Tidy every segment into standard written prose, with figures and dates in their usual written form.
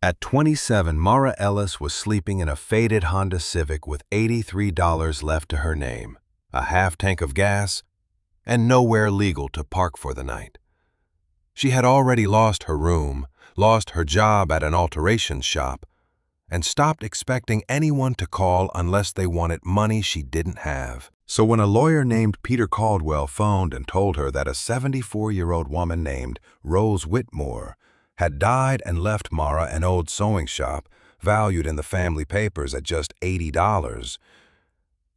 At 27, Mara Ellis was sleeping in a faded Honda Civic with $83 left to her name, a half tank of gas, and nowhere legal to park for the night. She had already lost her room, lost her job at an alterations shop, and stopped expecting anyone to call unless they wanted money she didn't have. So when a lawyer named Peter Caldwell phoned and told her that a 74-year-old woman named Rose Whitmore had died and left Mara an old sewing shop valued in the family papers at just $80,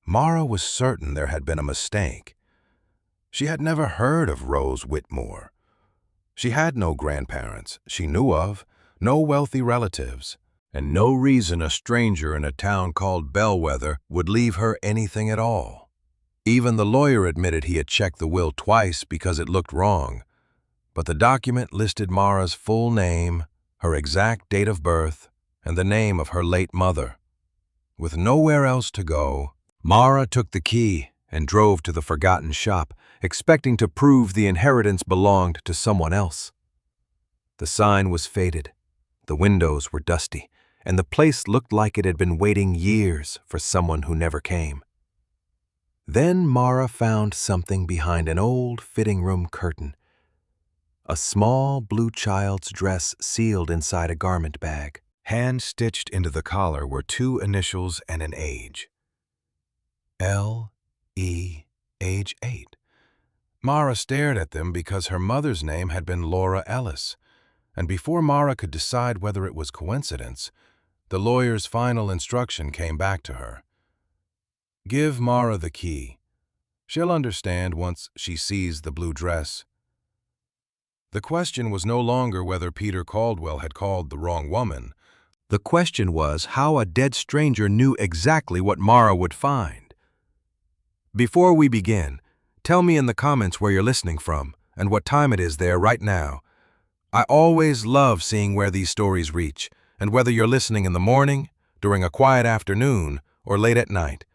Mara was certain there had been a mistake. She had never heard of Rose Whitmore. She had no grandparents she knew of, no wealthy relatives, and no reason a stranger in a town called Bellwether would leave her anything at all. Even the lawyer admitted he had checked the will twice because it looked wrong, but the document listed Mara's full name, her exact date of birth, and the name of her late mother. With nowhere else to go, Mara took the key and drove to the forgotten shop, expecting to prove the inheritance belonged to someone else. The sign was faded, the windows were dusty, and the place looked like it had been waiting years for someone who never came. Then Mara found something behind an old fitting room curtain. A small blue child's dress sealed inside a garment bag. Hand-stitched into the collar were two initials and an age. L.E., age 8. Mara stared at them because her mother's name had been Laura Ellis, and before Mara could decide whether it was coincidence, the lawyer's final instruction came back to her. Give Mara the key. She'll understand once she sees the blue dress. The question was no longer whether Peter Caldwell had called the wrong woman. The question was how a dead stranger knew exactly what Mara would find. Before we begin, tell me in the comments where you're listening from and what time it is there right now. I always love seeing where these stories reach, and whether you're listening in the morning, during a quiet afternoon, or late at night.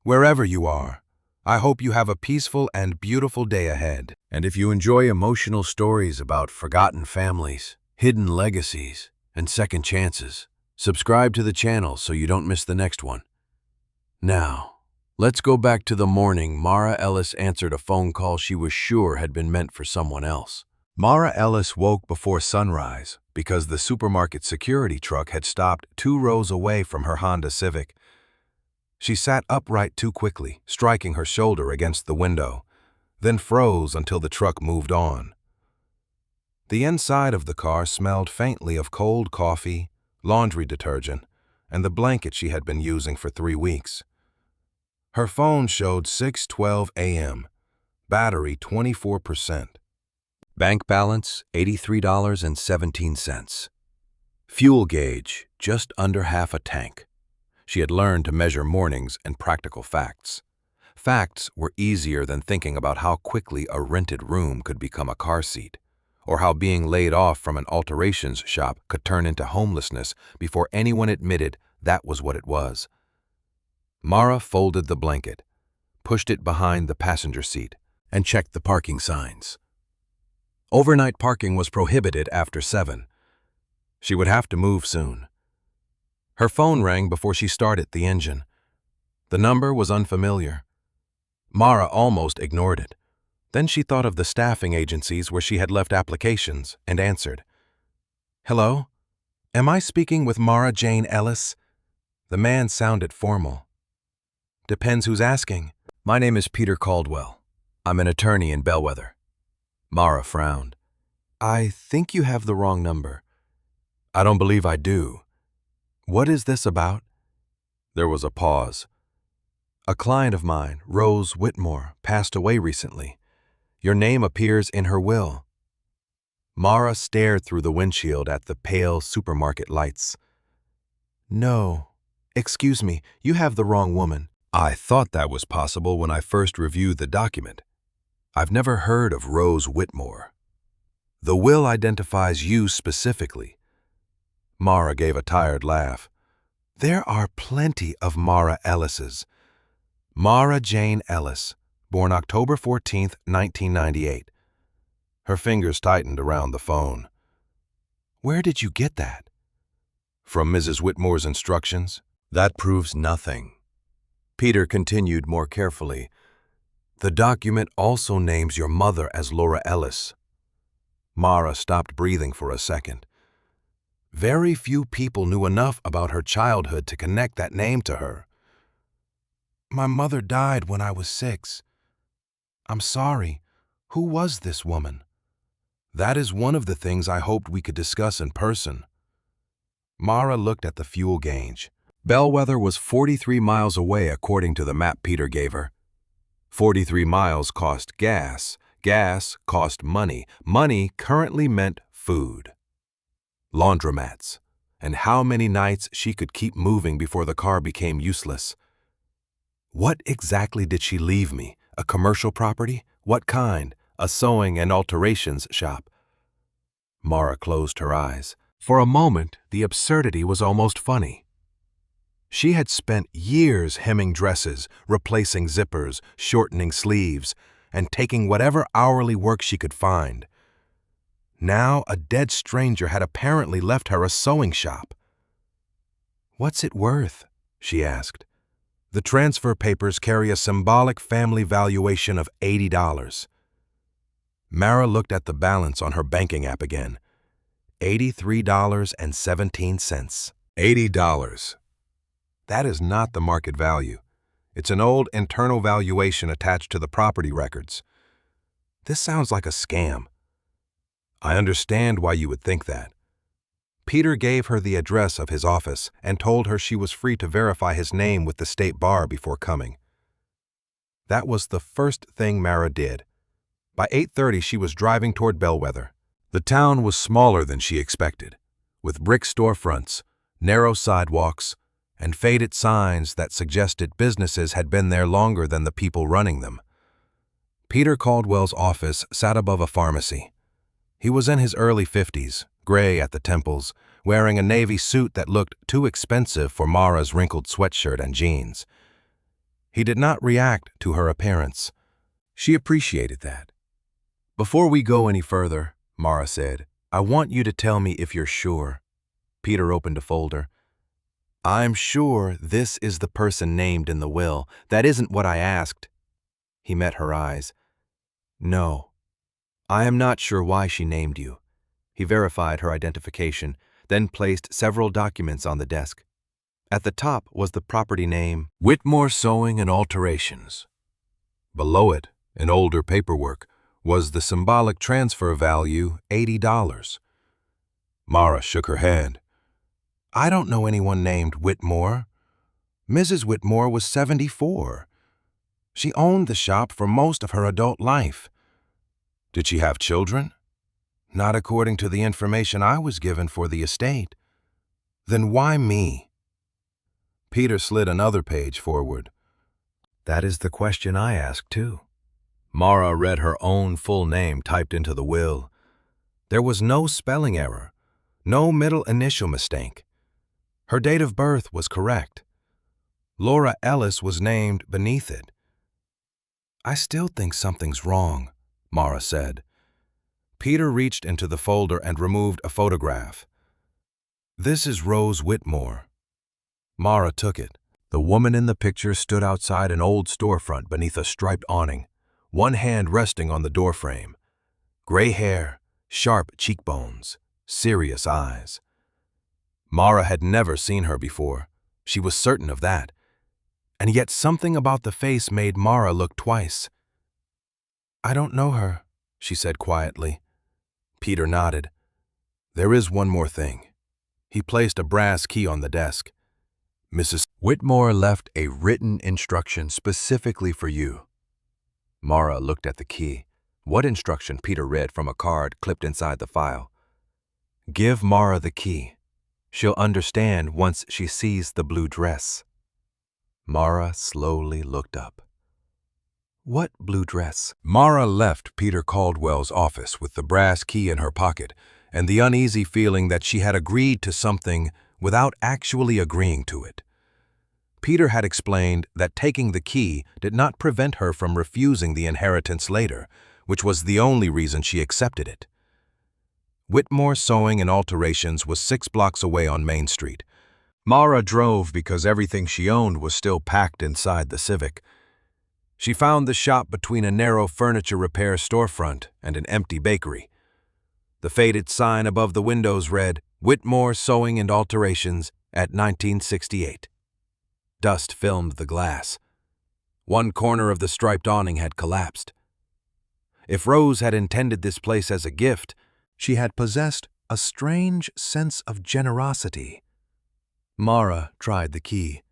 Wherever you are, I hope you have a peaceful and beautiful day ahead. And if you enjoy emotional stories about forgotten families, hidden legacies, and second chances, subscribe to the channel so you don't miss the next one. Now, let's go back to the morning Mara Ellis answered a phone call she was sure had been meant for someone else. Mara Ellis woke before sunrise because the supermarket security truck had stopped 2 rows away from her Honda Civic. She sat upright too quickly, striking her shoulder against the window, then froze until the truck moved on. The inside of the car smelled faintly of cold coffee, laundry detergent, and the blanket she had been using for 3 weeks. Her phone showed 6:12 a.m., battery 24%. Bank balance $83.17. Fuel gauge just under half a tank. She had learned to measure mornings and practical facts. Facts were easier than thinking about how quickly a rented room could become a car seat, or how being laid off from an alterations shop could turn into homelessness before anyone admitted that was what it was. Mara folded the blanket, pushed it behind the passenger seat, and checked the parking signs. Overnight parking was prohibited after 7. She would have to move soon. Her phone rang before she started the engine. The number was unfamiliar. Mara almost ignored it. Then she thought of the staffing agencies where she had left applications and answered. Hello? Am I speaking with Mara Jane Ellis? The man sounded formal. Depends who's asking. My name is Peter Caldwell. I'm an attorney in Bellwether. Mara frowned. I think you have the wrong number. I don't believe I do. What is this about? There was a pause. A client of mine, Rose Whitmore, passed away recently. Your name appears in her will. Mara stared through the windshield at the pale supermarket lights. No, excuse me, you have the wrong woman. I thought that was possible when I first reviewed the document. I've never heard of Rose Whitmore. The will identifies you specifically. Mara gave a tired laugh. There are plenty of Mara Ellises. Mara Jane Ellis, born October 14, 1998. Her fingers tightened around the phone. Where did you get that? from Mrs. Whitmore's instructions? That proves nothing. Peter continued more carefully. The document also names your mother as Laura Ellis. Mara stopped breathing for a second. Very few people knew enough about her childhood to connect that name to her. My mother died when I was 6. I'm sorry. Who was this woman? That is one of the things I hoped we could discuss in person. Mara looked at the fuel gauge. Bellwether was 43 miles away according to the map Peter gave her. 43 miles cost gas. Gas cost money. Money currently meant food. Laundromats, and how many nights she could keep moving before the car became useless. What exactly did she leave me? A commercial property? What kind? A sewing and alterations shop? Mara closed her eyes. For a moment, the absurdity was almost funny. She had spent years hemming dresses, replacing zippers, shortening sleeves, and taking whatever hourly work she could find. Now a dead stranger had apparently left her a sewing shop. What's it worth? She asked. The transfer papers carry a symbolic family valuation of $80. Mara looked at the balance on her banking app again. $83.17. $80. That is not the market value. It's an old internal valuation attached to the property records. This sounds like a scam. I understand why you would think that. Peter gave her the address of his office and told her she was free to verify his name with the state bar before coming. That was the first thing Mara did. By 8:30 she was driving toward Bellwether. The town was smaller than she expected, with brick storefronts, narrow sidewalks, and faded signs that suggested businesses had been there longer than the people running them. Peter Caldwell's office sat above a pharmacy. He was in his early 50s, gray at the temples, wearing a navy suit that looked too expensive for Mara's wrinkled sweatshirt and jeans. He did not react to her appearance. She appreciated that. Before we go any further, Mara said, I want you to tell me if you're sure. Peter opened a folder. I'm sure this is the person named in the will. That isn't what I asked. He met her eyes. No. I am not sure why she named you. He verified her identification, then placed several documents on the desk. At the top was the property name, Whitmore Sewing and Alterations. Below it, in older paperwork, was the symbolic transfer value, $80. Mara shook her head. I don't know anyone named Whitmore. Mrs. Whitmore was 74. She owned the shop for most of her adult life. Did she have children? Not according to the information I was given for the estate. Then why me? Peter slid another page forward. That is the question I asked too. Mara read her own full name typed into the will. There was no spelling error, no middle initial mistake. Her date of birth was correct. Laura Ellis was named beneath it. I still think something's wrong, Mara said. Peter reached into the folder and removed a photograph. This is Rose Whitmore. Mara took it. The woman in the picture stood outside an old storefront beneath a striped awning, one hand resting on the doorframe. Gray hair, sharp cheekbones, serious eyes. Mara had never seen her before. She was certain of that. And yet something about the face made Mara look twice. I don't know her, she said quietly. Peter nodded. There is one more thing. He placed a brass key on the desk. Mrs. Whitmore left a written instruction specifically for you. Mara looked at the key. What instruction? Peter read from a card clipped inside the file. Give Mara the key. She'll understand once she sees the blue dress. Mara slowly looked up. What blue dress? Mara left Peter Caldwell's office with the brass key in her pocket and the uneasy feeling that she had agreed to something without actually agreeing to it. Peter had explained that taking the key did not prevent her from refusing the inheritance later, which was the only reason she accepted it. Whitmore Sewing and Alterations was 6 blocks away on Main Street. Mara drove because everything she owned was still packed inside the Civic. She found the shop between a narrow furniture repair storefront and an empty bakery. The faded sign above the windows read, Whitmore Sewing and Alterations at 1968. Dust filmed the glass. One corner of the striped awning had collapsed. If Rose had intended this place as a gift, she had possessed a strange sense of generosity. Mara tried the key.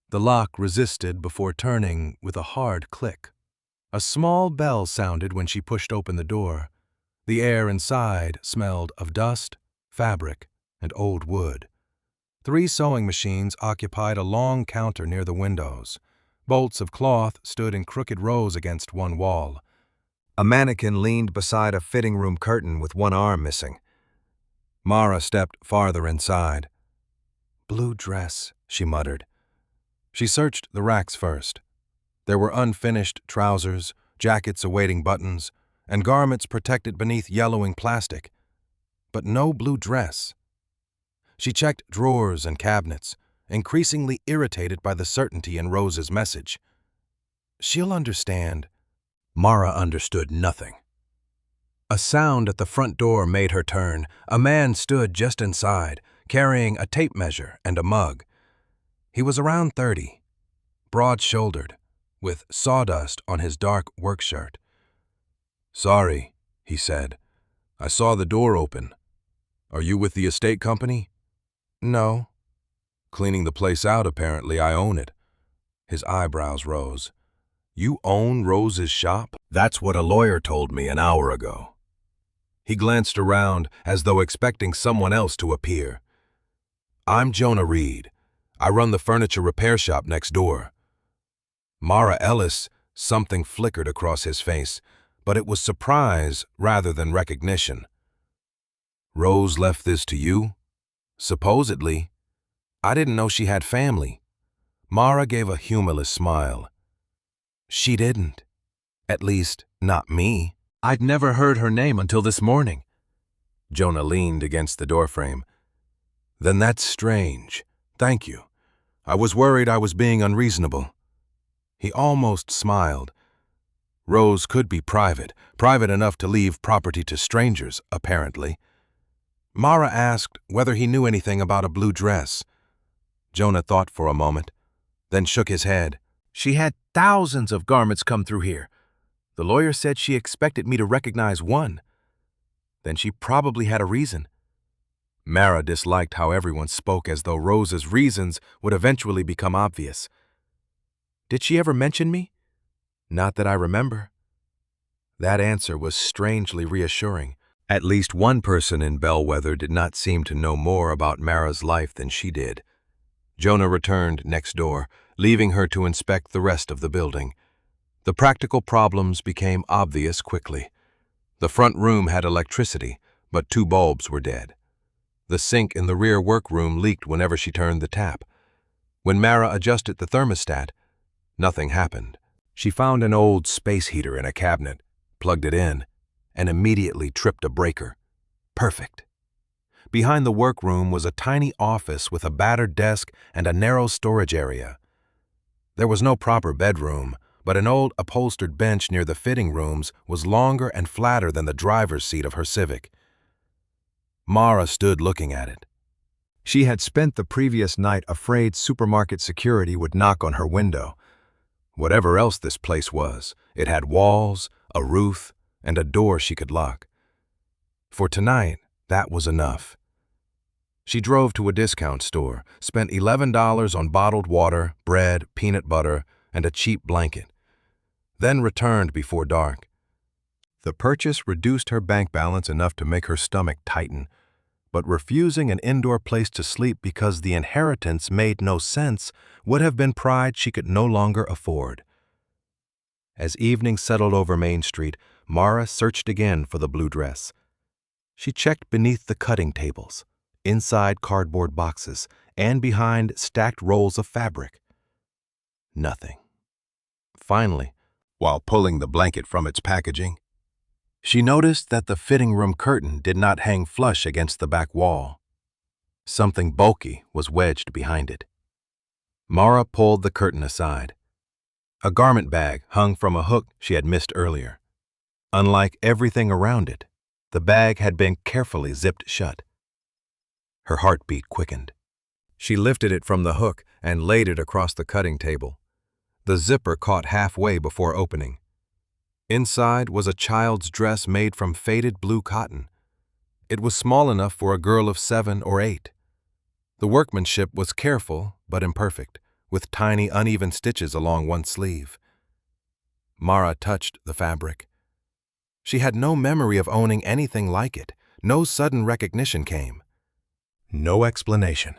The lock resisted before turning with a hard click. A small bell sounded when she pushed open the door. The air inside smelled of dust, fabric, and old wood. 3 sewing machines occupied a long counter near the windows. Bolts of cloth stood in crooked rows against one wall. A mannequin leaned beside a fitting room curtain with one arm missing. Mara stepped farther inside. "Blue dress," she muttered. She searched the racks first. There were unfinished trousers, jackets awaiting buttons, and garments protected beneath yellowing plastic, but no blue dress. She checked drawers and cabinets, increasingly irritated by the certainty in Rose's message. She'll understand. Mara understood nothing. A sound at the front door made her turn. A man stood just inside, carrying a tape measure and a mug. He was around 30, broad-shouldered, with sawdust on his dark work shirt. "Sorry," he said. "I saw the door open. Are you with the estate company?" "No." "Cleaning the place out, apparently. I own it." His eyebrows rose. "You own Rose's shop?" "That's what a lawyer told me an hour ago." He glanced around as though expecting someone else to appear. "I'm Jonah Reed. I run the furniture repair shop next door." Mara Ellis, something flickered across his face, but it was surprise rather than recognition. "Rose left this to you?" "Supposedly. I didn't know she had family." Mara gave a humorless smile. "She didn't. At least, not me. I'd never heard her name until this morning." Jonah leaned against the doorframe. "Then that's strange. Thank you. I was worried I was being unreasonable." He almost smiled. Rose could be private enough to leave property to strangers, apparently. Mara asked whether he knew anything about a blue dress. Jonah thought for a moment, then shook his head. "She had thousands of garments come through here. The lawyer said she expected me to recognize one. Then she probably had a reason." Mara disliked how everyone spoke as though Rose's reasons would eventually become obvious. "Did she ever mention me?" "Not that I remember." That answer was strangely reassuring. At least one person in Bellwether did not seem to know more about Mara's life than she did. Jonah returned next door, leaving her to inspect the rest of the building. The practical problems became obvious quickly. The front room had electricity, but 2 bulbs were dead. The sink in the rear workroom leaked whenever she turned the tap. When Mara adjusted the thermostat, nothing happened. She found an old space heater in a cabinet, plugged it in, and immediately tripped a breaker. Perfect. Behind the workroom was a tiny office with a battered desk and a narrow storage area. There was no proper bedroom, but an old upholstered bench near the fitting rooms was longer and flatter than the driver's seat of her Civic. Mara stood looking at it. She had spent the previous night afraid supermarket security would knock on her window. Whatever else this place was, it had walls, a roof, and a door she could lock. For tonight, that was enough. She drove to a discount store, spent $11 on bottled water, bread, peanut butter, and a cheap blanket, then returned before dark. The purchase reduced her bank balance enough to make her stomach tighten, but refusing an indoor place to sleep because the inheritance made no sense would have been pride she could no longer afford. As evening settled over Main Street, Mara searched again for the blue dress. She checked beneath the cutting tables, inside cardboard boxes, and behind stacked rolls of fabric. Nothing. Finally, while pulling the blanket from its packaging, She noticed that the fitting room curtain did not hang flush against the back wall. Something bulky was wedged behind it. Mara pulled the curtain aside. A garment bag hung from a hook she had missed earlier. Unlike everything around it, the bag had been carefully zipped shut. Her heartbeat quickened. She lifted it from the hook and laid it across the cutting table. The zipper caught halfway before opening. Inside was a child's dress made from faded blue cotton. It was small enough for a girl of 7 or 8. The workmanship was careful but imperfect, with tiny uneven stitches along one sleeve. Mara touched the fabric. She had no memory of owning anything like it. No sudden recognition came. No explanation.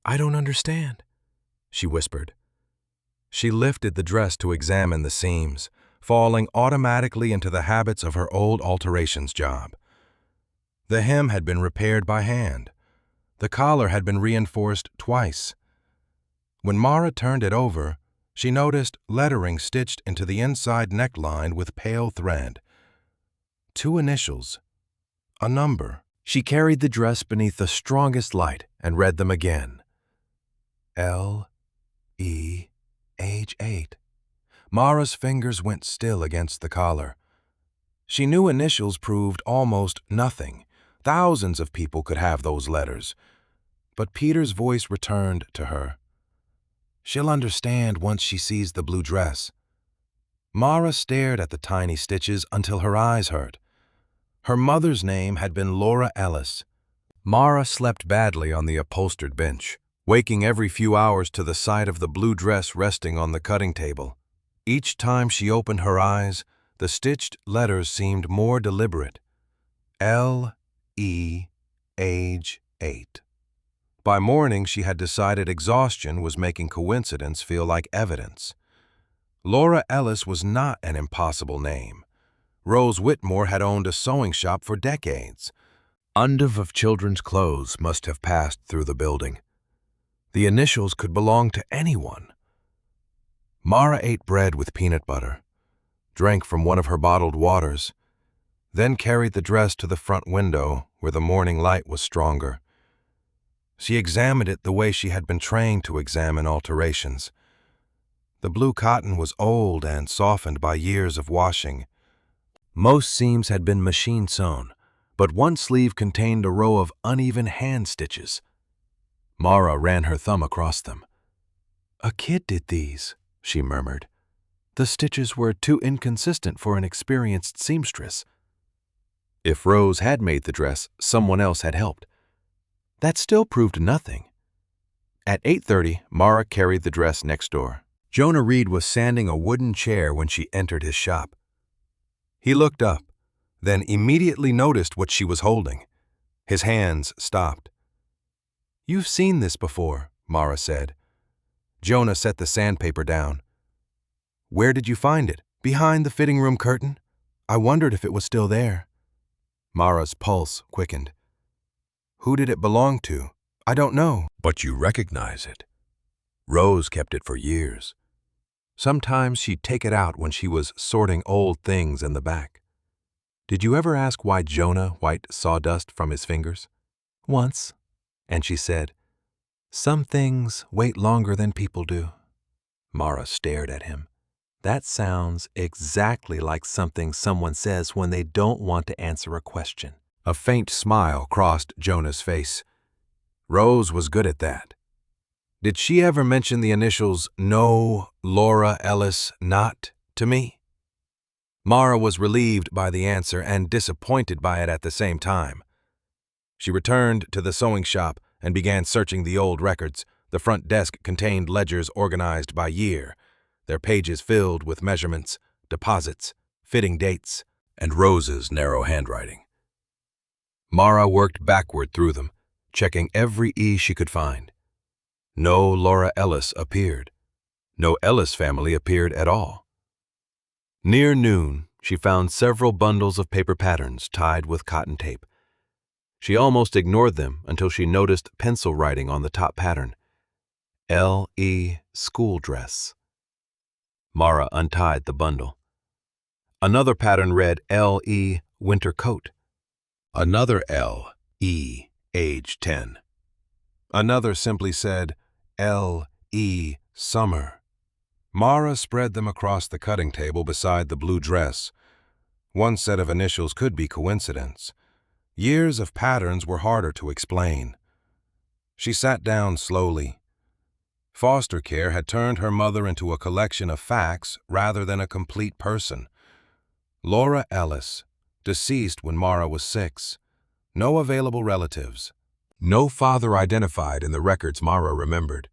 "I don't understand," she whispered. She lifted the dress to examine the seams, falling automatically into the habits of her old alterations job. The hem had been repaired by hand. The collar had been reinforced twice. When Mara turned it over, she noticed lettering stitched into the inside neckline with pale thread. 2 initials, a number. She carried the dress beneath the strongest light and read them again. L.E. age 8. Mara's fingers went still against the collar. She knew initials proved almost nothing. Thousands of people could have those letters. But Peter's voice returned to her. She'll understand once she sees the blue dress. Mara stared at the tiny stitches until her eyes hurt. Her mother's name had been Laura Ellis. Mara slept badly on the upholstered bench, waking every few hours to the sight of the blue dress resting on the cutting table. Each time she opened her eyes, the stitched letters seemed more deliberate. L.E. age 8. By morning, she had decided exhaustion was making coincidence feel like evidence. Laura Ellis was not an impossible name. Rose Whitmore had owned a sewing shop for decades. Hundreds of children's clothes must have passed through the building. The initials could belong to anyone. Mara ate bread with peanut butter, drank from one of her bottled waters, then carried the dress to the front window where the morning light was stronger. She examined it the way she had been trained to examine alterations. The blue cotton was old and softened by years of washing. Most seams had been machine sewn, but one sleeve contained a row of uneven hand stitches. Mara ran her thumb across them. "A kid did these," she murmured. "The stitches were too inconsistent for an experienced seamstress." If Rose had made the dress, someone else had helped. That still proved nothing. At 8:30, Mara carried the dress next door. Jonah Reed was sanding a wooden chair when she entered his shop. He looked up, then immediately noticed what she was holding. His hands stopped. "You've seen this before," Mara said. Jonah set the sandpaper down. "Where did you find it? Behind the fitting room curtain? I wondered if it was still there." Mara's pulse quickened. "Who did it belong to?" "I don't know." "But you recognize it." Rose kept it for years. Sometimes she'd take it out when she was sorting old things in the back. "Did you ever ask why Jonah wiped sawdust from his fingers?" "Once." And she said, "Some things wait longer than people do." Mara stared at him. That sounds exactly like something someone says when they don't want to answer a question. A faint smile crossed Jonah's face. Rose was good at that. "Did she ever mention the initials No, Laura Ellis, Not to me?" Mara was relieved by the answer and disappointed by it at the same time. She returned to the sewing shop and began searching the old records. The front desk contained ledgers organized by year, their pages filled with measurements, deposits, fitting dates, and Rose's narrow handwriting. Mara worked backward through them, checking every E she could find. No Laura Ellis appeared. No Ellis family appeared at all. Near noon, she found several bundles of paper patterns tied with cotton tape. She almost ignored them until she noticed pencil writing on the top pattern. L.E. school dress. Mara untied the bundle. Another pattern read L.E. winter coat. Another L.E. age 10. Another simply said L.E. summer. Mara spread them across the cutting table beside the blue dress. One set of initials could be coincidence. Years of patterns were harder to explain. She sat down slowly. Foster care had turned her mother into a collection of facts rather than a complete person. Laura Ellis, deceased when Mara was 6. No available relatives. No father identified in the records Mara remembered.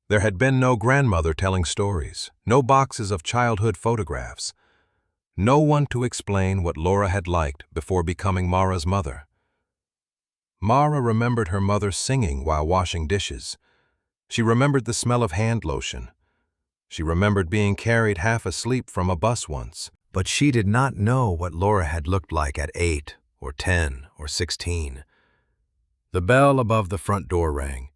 There had been no grandmother telling stories, no boxes of childhood photographs. No one to explain what Laura had liked before becoming Mara's mother. Mara remembered her mother singing while washing dishes. She remembered the smell of hand lotion. She remembered being carried half asleep from a bus once. But she did not know what Laura had looked like at 8 or 10 or 16. The bell above the front door rang.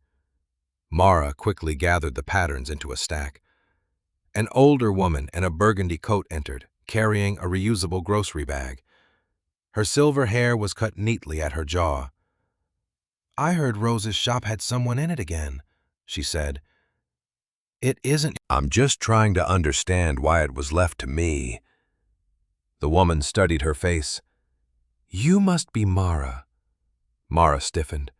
Mara quickly gathered the patterns into a stack. An older woman in a burgundy coat entered, carrying a reusable grocery bag. Her silver hair was cut neatly at her jaw. "I heard Rose's shop had someone in it again," she said. "It isn't." "I'm just trying to understand why it was left to me." The woman studied her face. "You must be Mara." Mara stiffened.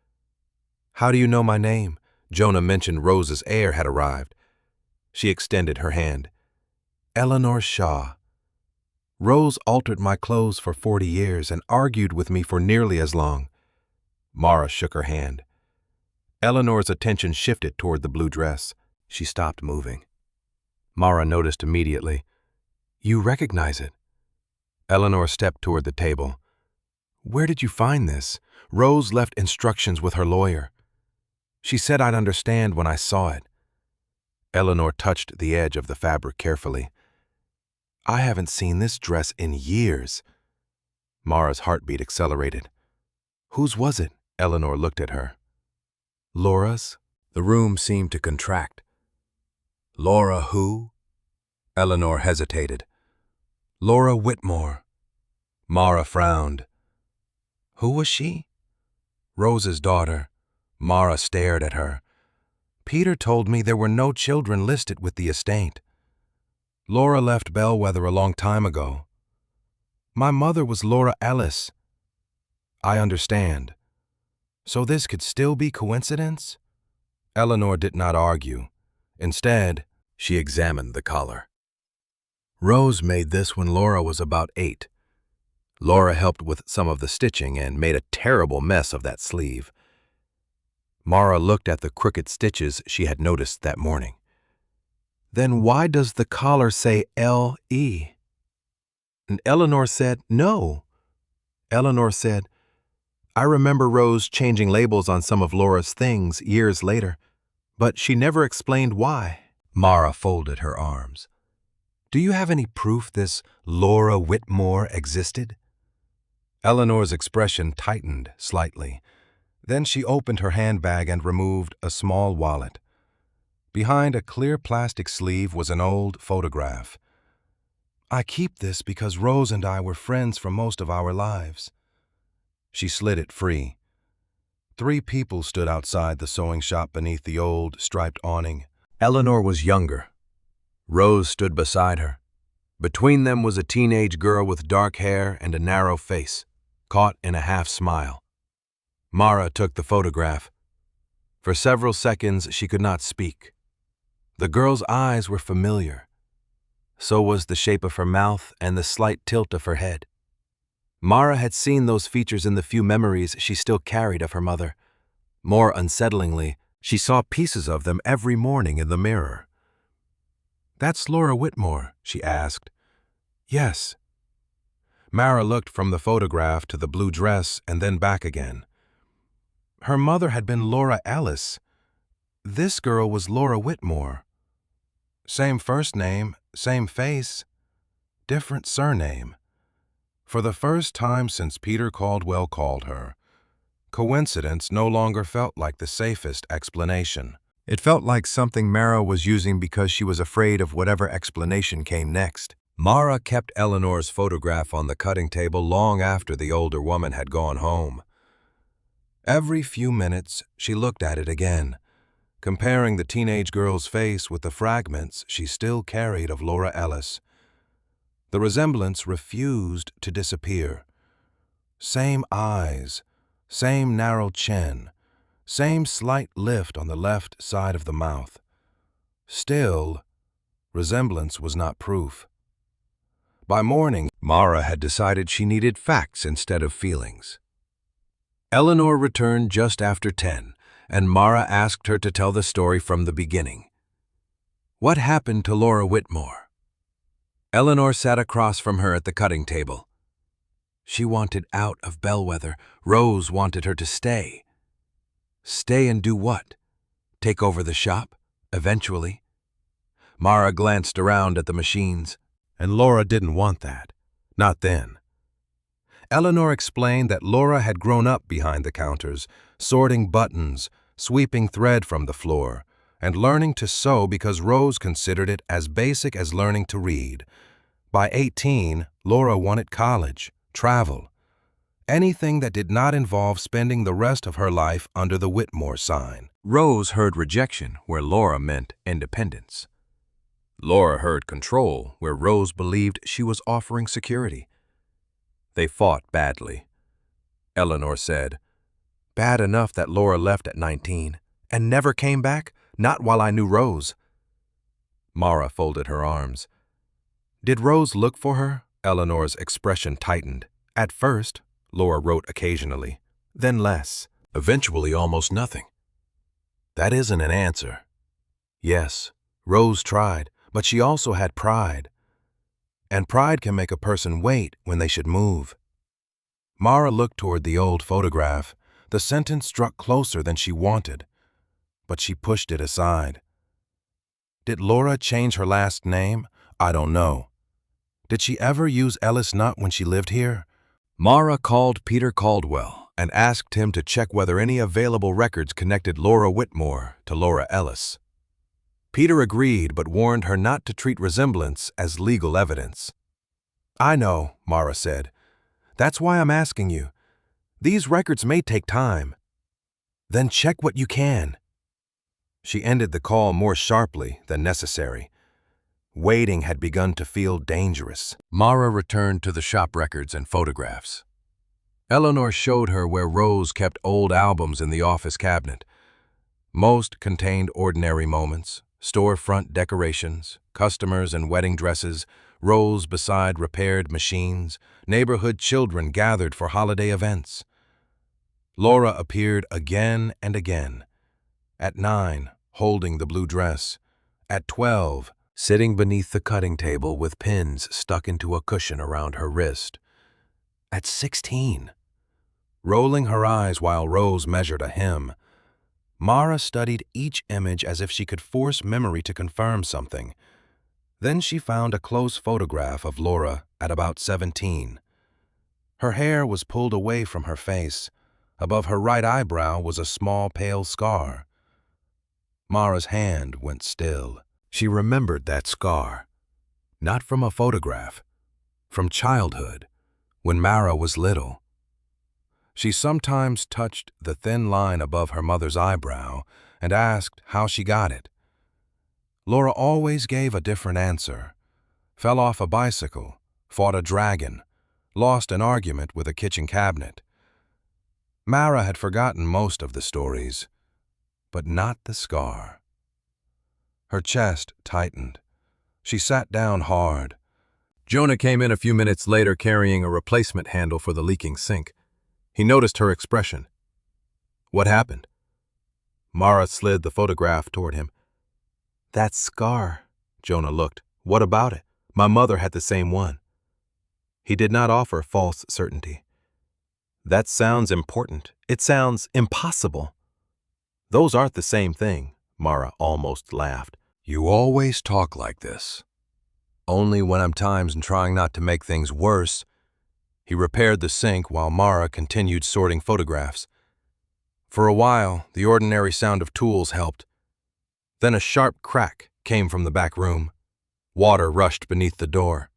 "How do you know my name?" Jonah mentioned Rose's heir had arrived. She extended her hand. "Eleanor Shaw. Rose altered my clothes for 40 years and argued with me for nearly as long." Mara shook her hand. Eleanor's attention shifted toward the blue dress. She stopped moving. Mara noticed immediately. "You recognize it." Eleanor stepped toward the table. "Where did you find this?" "Rose left instructions with her lawyer. She said I'd understand when I saw it." Eleanor touched the edge of the fabric carefully. "I haven't seen this dress in years." Mara's heartbeat accelerated. "Whose was it?" Eleanor looked at her. "Laura's." The room seemed to contract. "Laura who?" Eleanor hesitated. "Laura Whitmore." Mara frowned. "Who was she?" "Rose's daughter." Mara stared at her. "Peter told me there were no children listed with the estate. Laura left Bellwether a long time ago. My mother was Laura Ellis." "I understand. So this could still be coincidence?" Eleanor did not argue. Instead, she examined the collar. "Rose made this when Laura was about 8. Laura helped with some of the stitching and made a terrible mess of that sleeve." Mara looked at the crooked stitches she had noticed that morning. "Then why does the collar say L.E.?" And Eleanor said, "No." Eleanor said, "I remember Rose changing labels on some of Laura's things years later, but she never explained why." Mara folded her arms. "Do you have any proof this Laura Whitmore existed?" Eleanor's expression tightened slightly. Then she opened her handbag and removed a small wallet. Behind a clear plastic sleeve was an old photograph. "I keep this because Rose and I were friends for most of our lives." She slid it free. 3 people stood outside the sewing shop beneath the old, striped awning. Eleanor was younger. Rose stood beside her. Between them was a teenage girl with dark hair and a narrow face, caught in a half smile. Mara took the photograph. For several seconds, she could not speak. The girl's eyes were familiar. So was the shape of her mouth and the slight tilt of her head. Mara had seen those features in the few memories she still carried of her mother. More unsettlingly, she saw pieces of them every morning in the mirror. "That's Laura Whitmore?" she asked. "Yes." Mara looked from the photograph to the blue dress and then back again. Her mother had been Laura Ellis. This girl was Laura Whitmore. Same first name, same face, different surname. For the first time since Peter Caldwell called her, coincidence no longer felt like the safest explanation. It felt like something Mara was using because she was afraid of whatever explanation came next. Mara kept Eleanor's photograph on the cutting table long after the older woman had gone home. Every few minutes, she looked at it again, comparing the teenage girl's face with the fragments she still carried of Laura Ellis. The resemblance refused to disappear. Same eyes, same narrow chin, same slight lift on the left side of the mouth. Still, resemblance was not proof. By morning, Mara had decided she needed facts instead of feelings. Eleanor returned just after 10, and Mara asked her to tell the story from the beginning. What happened to Laura Whitmore? Eleanor sat across from her at the cutting table. She wanted out of Bellwether. Rose wanted her to stay. Stay and do what? Take over the shop, eventually? Mara glanced around at the machines, and Laura didn't want that. Not then. Eleanor explained that Laura had grown up behind the counters, sorting buttons, sweeping thread from the floor, and learning to sew because Rose considered it as basic as learning to read. By 18, Laura wanted college, travel, anything that did not involve spending the rest of her life under the Whitmore sign. Rose heard rejection where Laura meant independence. Laura heard control where Rose believed she was offering security. They fought badly. Eleanor said, "Bad enough that Laura left at 19 and never came back, not while I knew Rose." Mara folded her arms. Did Rose look for her? Eleanor's expression tightened. At first, Laura wrote occasionally, then less, eventually almost nothing. That isn't an answer. Yes, Rose tried, but she also had pride. And pride can make a person wait when they should move. Mara looked toward the old photograph. The sentence struck closer than she wanted, but she pushed it aside. Did Laura change her last name? I don't know. Did she ever use Ellis Nutt when she lived here? Mara called Peter Caldwell and asked him to check whether any available records connected Laura Whitmore to Laura Ellis. Peter agreed but warned her not to treat resemblance as legal evidence. I know, Mara said. That's why I'm asking you. These records may take time. Then check what you can. She ended the call more sharply than necessary. Waiting had begun to feel dangerous. Mara returned to the shop records and photographs. Eleanor showed her where Rose kept old albums in the office cabinet. Most contained ordinary moments, storefront decorations, customers in wedding dresses, rows beside repaired machines, neighborhood children gathered for holiday events. Laura appeared again and again. At 9, holding the blue dress. At 12, sitting beneath the cutting table with pins stuck into a cushion around her wrist. At 16, rolling her eyes while Rose measured a hem. Mara studied each image as if she could force memory to confirm something. Then she found a close photograph of Laura at about 17. Her hair was pulled away from her face. Above her right eyebrow was a small pale scar. Mara's hand went still. She remembered that scar. Not from a photograph, from childhood, when Mara was little. She sometimes touched the thin line above her mother's eyebrow and asked how she got it. Laura always gave a different answer. Fell off a bicycle, fought a dragon, lost an argument with a kitchen cabinet. Mara had forgotten most of the stories, but not the scar. Her chest tightened. She sat down hard. Jonah came in a few minutes later carrying a replacement handle for the leaking sink. He noticed her expression. What happened? Mara slid the photograph toward him. That scar. Jonah looked. What about it? My mother had the same one. He did not offer false certainty. That sounds important. It sounds impossible. Those aren't the same thing, Mara almost laughed. You always talk like this. Only when I'm times and trying not to make things worse. He repaired the sink while Mara continued sorting photographs. For a while, the ordinary sound of tools helped. Then a sharp crack came from the back room. Water rushed beneath the door.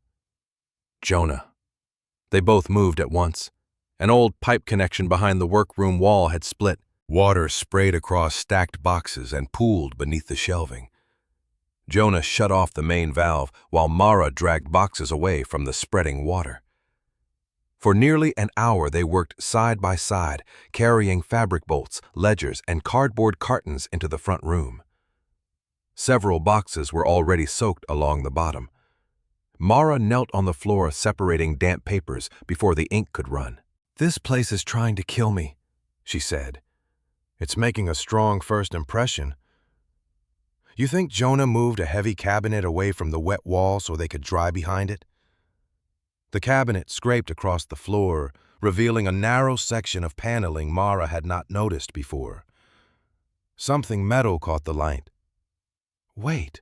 Jonah. They both moved at once. An old pipe connection behind the workroom wall had split. Water sprayed across stacked boxes and pooled beneath the shelving. Jonah shut off the main valve while Mara dragged boxes away from the spreading water. For nearly an hour they worked side by side, carrying fabric bolts, ledgers, and cardboard cartons into the front room. Several boxes were already soaked along the bottom. Mara knelt on the floor separating damp papers before the ink could run. "This place is trying to kill me," she said. "It's making a strong first impression. You think Jonah moved a heavy cabinet away from the wet wall so they could dry behind it?" The cabinet scraped across the floor, revealing a narrow section of paneling Mara had not noticed before. Something metal caught the light. "Wait."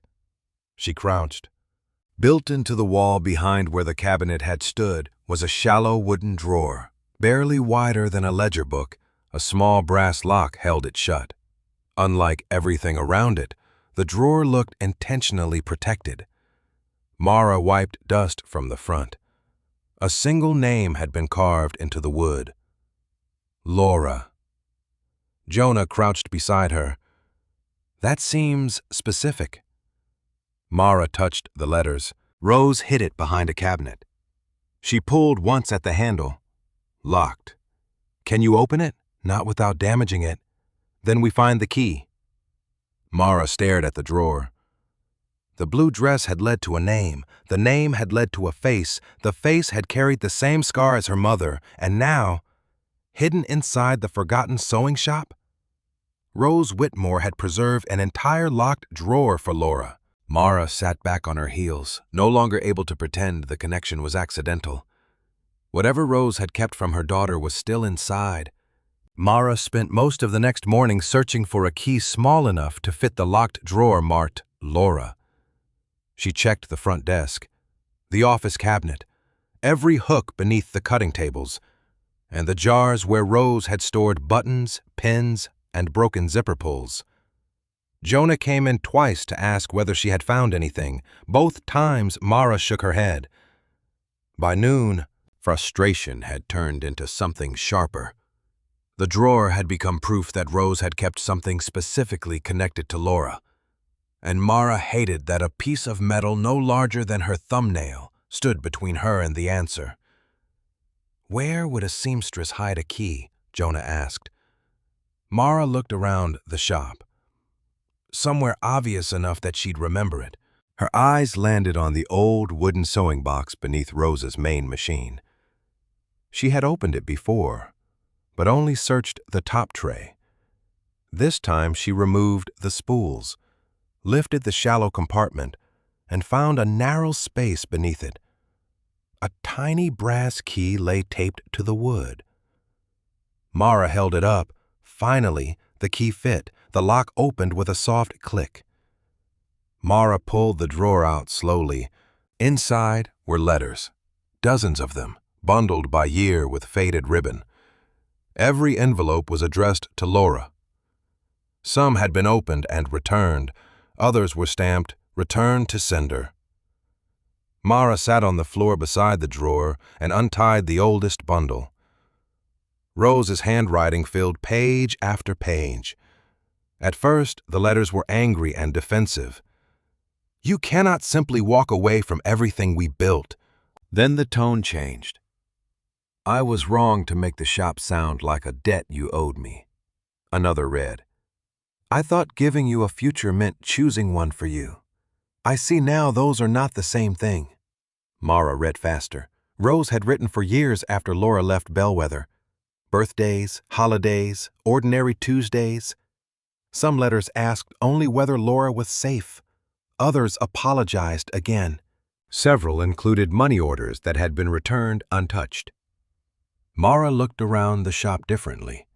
She crouched. Built into the wall behind where the cabinet had stood was a shallow wooden drawer. Barely wider than a ledger book, a small brass lock held it shut. Unlike everything around it, the drawer looked intentionally protected. Mara wiped dust from the front. A single name had been carved into the wood. Laura. Jonah crouched beside her. "That seems specific." Mara touched the letters. Rose hid it behind a cabinet. She pulled once at the handle. Locked. "Can you open it?" "Not without damaging it." "Then we find the key." Mara stared at the drawer. The blue dress had led to a name. The name had led to a face. The face had carried the same scar as her mother, and now, hidden inside the forgotten sewing shop, Rose Whitmore had preserved an entire locked drawer for Laura. Mara sat back on her heels, no longer able to pretend the connection was accidental. Whatever Rose had kept from her daughter was still inside. Mara spent most of the next morning searching for a key small enough to fit the locked drawer marked Laura. She checked the front desk, the office cabinet, every hook beneath the cutting tables, and the jars where Rose had stored buttons, pins, and broken zipper pulls. Jonah came in twice to ask whether she had found anything. Both times Mara shook her head. By noon, frustration had turned into something sharper. The drawer had become proof that Rose had kept something specifically connected to Laura. And Mara hated that a piece of metal no larger than her thumbnail stood between her and the answer. "Where would a seamstress hide a key?" Jonah asked. Mara looked around the shop. Somewhere obvious enough that she'd remember it. Her eyes landed on the old wooden sewing box beneath Rose's main machine. She had opened it before, but only searched the top tray. This time she removed the spools, lifted the shallow compartment, and found a narrow space beneath it. A tiny brass key lay taped to the wood. Mara held it up. Finally, the key fit. The lock opened with a soft click. Mara pulled the drawer out slowly. Inside were letters, dozens of them, bundled by year with faded ribbon. Every envelope was addressed to Laura. Some had been opened and returned. Others were stamped, "Return to sender." Mara sat on the floor beside the drawer and untied the oldest bundle. Rose's handwriting filled page after page. At first, the letters were angry and defensive. "You cannot simply walk away from everything we built." Then the tone changed. "I was wrong to make the shop sound like a debt you owed me." Another read, "I thought giving you a future meant choosing one for you. I see now those are not the same thing." Mara read faster. Rose had written for years after Laura left Bellwether. Birthdays, holidays, ordinary Tuesdays. Some letters asked only whether Laura was safe. Others apologized again. Several included money orders that had been returned untouched. Mara looked around the shop differently.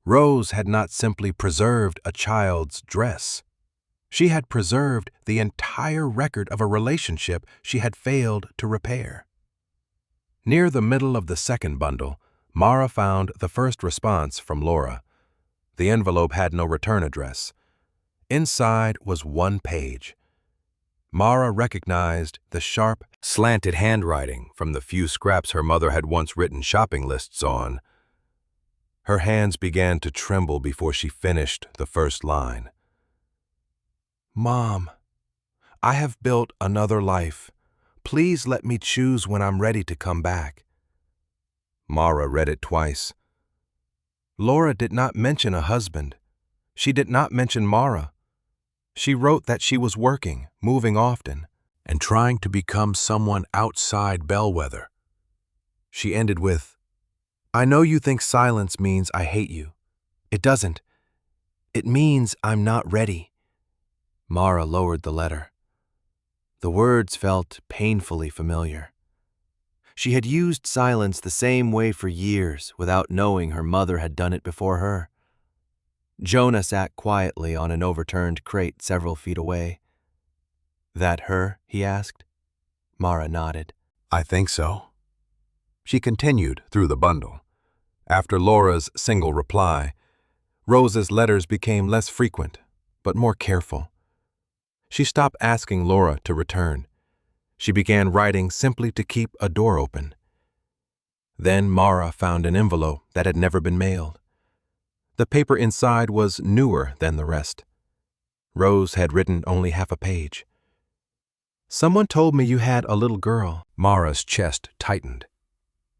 Rose had not simply preserved a child's dress. She had preserved the entire record of a relationship she had failed to repair. Near the middle of the second bundle, Mara found the first response from Laura. The envelope had no return address. Inside was one page. Mara recognized the sharp, slanted handwriting from the few scraps her mother had once written shopping lists on. Her hands began to tremble before she finished the first line. "Mom, I have built another life. Please let me choose when I'm ready to come back." Mara read it twice. Laura did not mention a husband. She did not mention Mara. She wrote that she was working, moving often, and trying to become someone outside Bellwether. She ended with, "I know you think silence means I hate you. It doesn't. It means I'm not ready." Mara lowered the letter. The words felt painfully familiar. She had used silence the same way for years without knowing her mother had done it before her. Jonah sat quietly on an overturned crate several feet away. "That her?" he asked. Mara nodded. "I think so." She continued through the bundle. After Laura's single reply, Rose's letters became less frequent, but more careful. She stopped asking Laura to return. She began writing simply to keep a door open. Then Mara found an envelope that had never been mailed. The paper inside was newer than the rest. Rose had written only half a page. "Someone told me you had a little girl." Mara's chest tightened.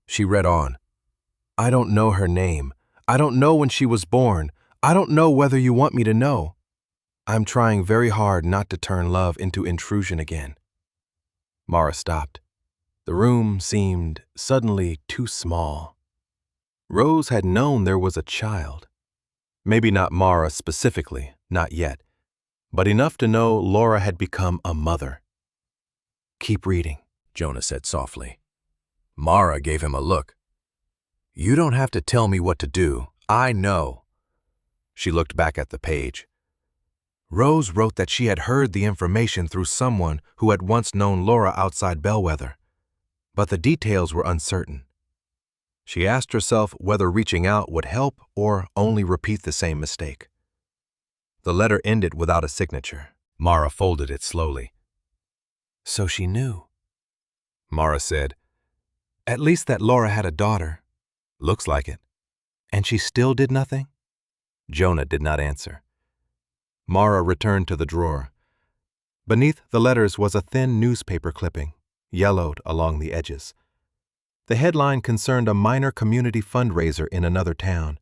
She read on. "I don't know her name. I don't know when she was born. I don't know whether you want me to know. I'm trying very hard not to turn love into intrusion again." Mara stopped. The room seemed suddenly too small. Rose had known there was a child. Maybe not Mara specifically, not yet, but enough to know Laura had become a mother. "Keep reading," Jonah said softly. Mara gave him a look. "You don't have to tell me what to do. I know." She looked back at the page. Rose wrote that she had heard the information through someone who had once known Laura outside Bellwether, but the details were uncertain. She asked herself whether reaching out would help or only repeat the same mistake. The letter ended without a signature. Mara folded it slowly. "So she knew," Mara said. "At least that Laura had a daughter. Looks like it. And she still did nothing?" Jonah did not answer. Mara returned to the drawer. Beneath the letters was a thin newspaper clipping, yellowed along the edges. The headline concerned a minor community fundraiser in another town.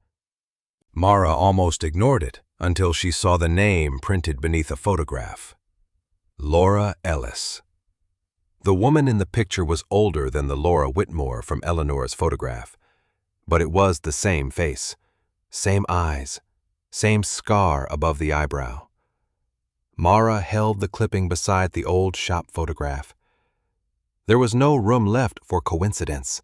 Mara almost ignored it until she saw the name printed beneath a photograph. Laura Ellis. The woman in the picture was older than the Laura Whitmore from Eleanor's photograph, but it was the same face, same eyes, same scar above the eyebrow. Mara held the clipping beside the old shop photograph. There was no room left for coincidence.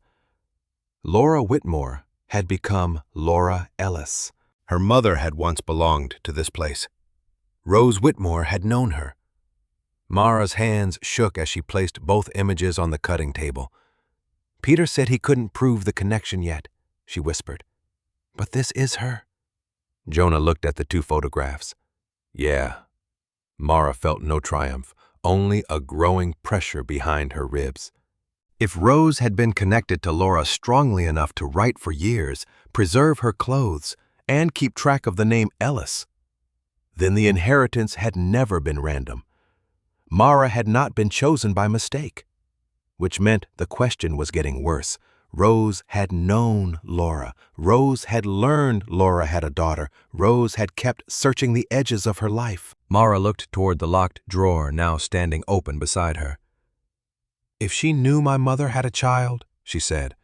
Laura Whitmore had become Laura Ellis. Her mother had once belonged to this place. Rose Whitmore had known her. Mara's hands shook as she placed both images on the cutting table. "Peter said he couldn't prove the connection yet," she whispered. "But this is her." Jonah looked at the two photographs. "Yeah." Mara felt no triumph, only a growing pressure behind her ribs. If Rose had been connected to Laura strongly enough to write for years, preserve her clothes, and keep track of the name Ellis, then the inheritance had never been random. Mara had not been chosen by mistake, which meant the question was getting worse. Rose had known Laura. Rose had learned Laura had a daughter. Rose had kept searching the edges of her life. Mara looked toward the locked drawer now standing open beside her. "If she knew my mother had a child," she said,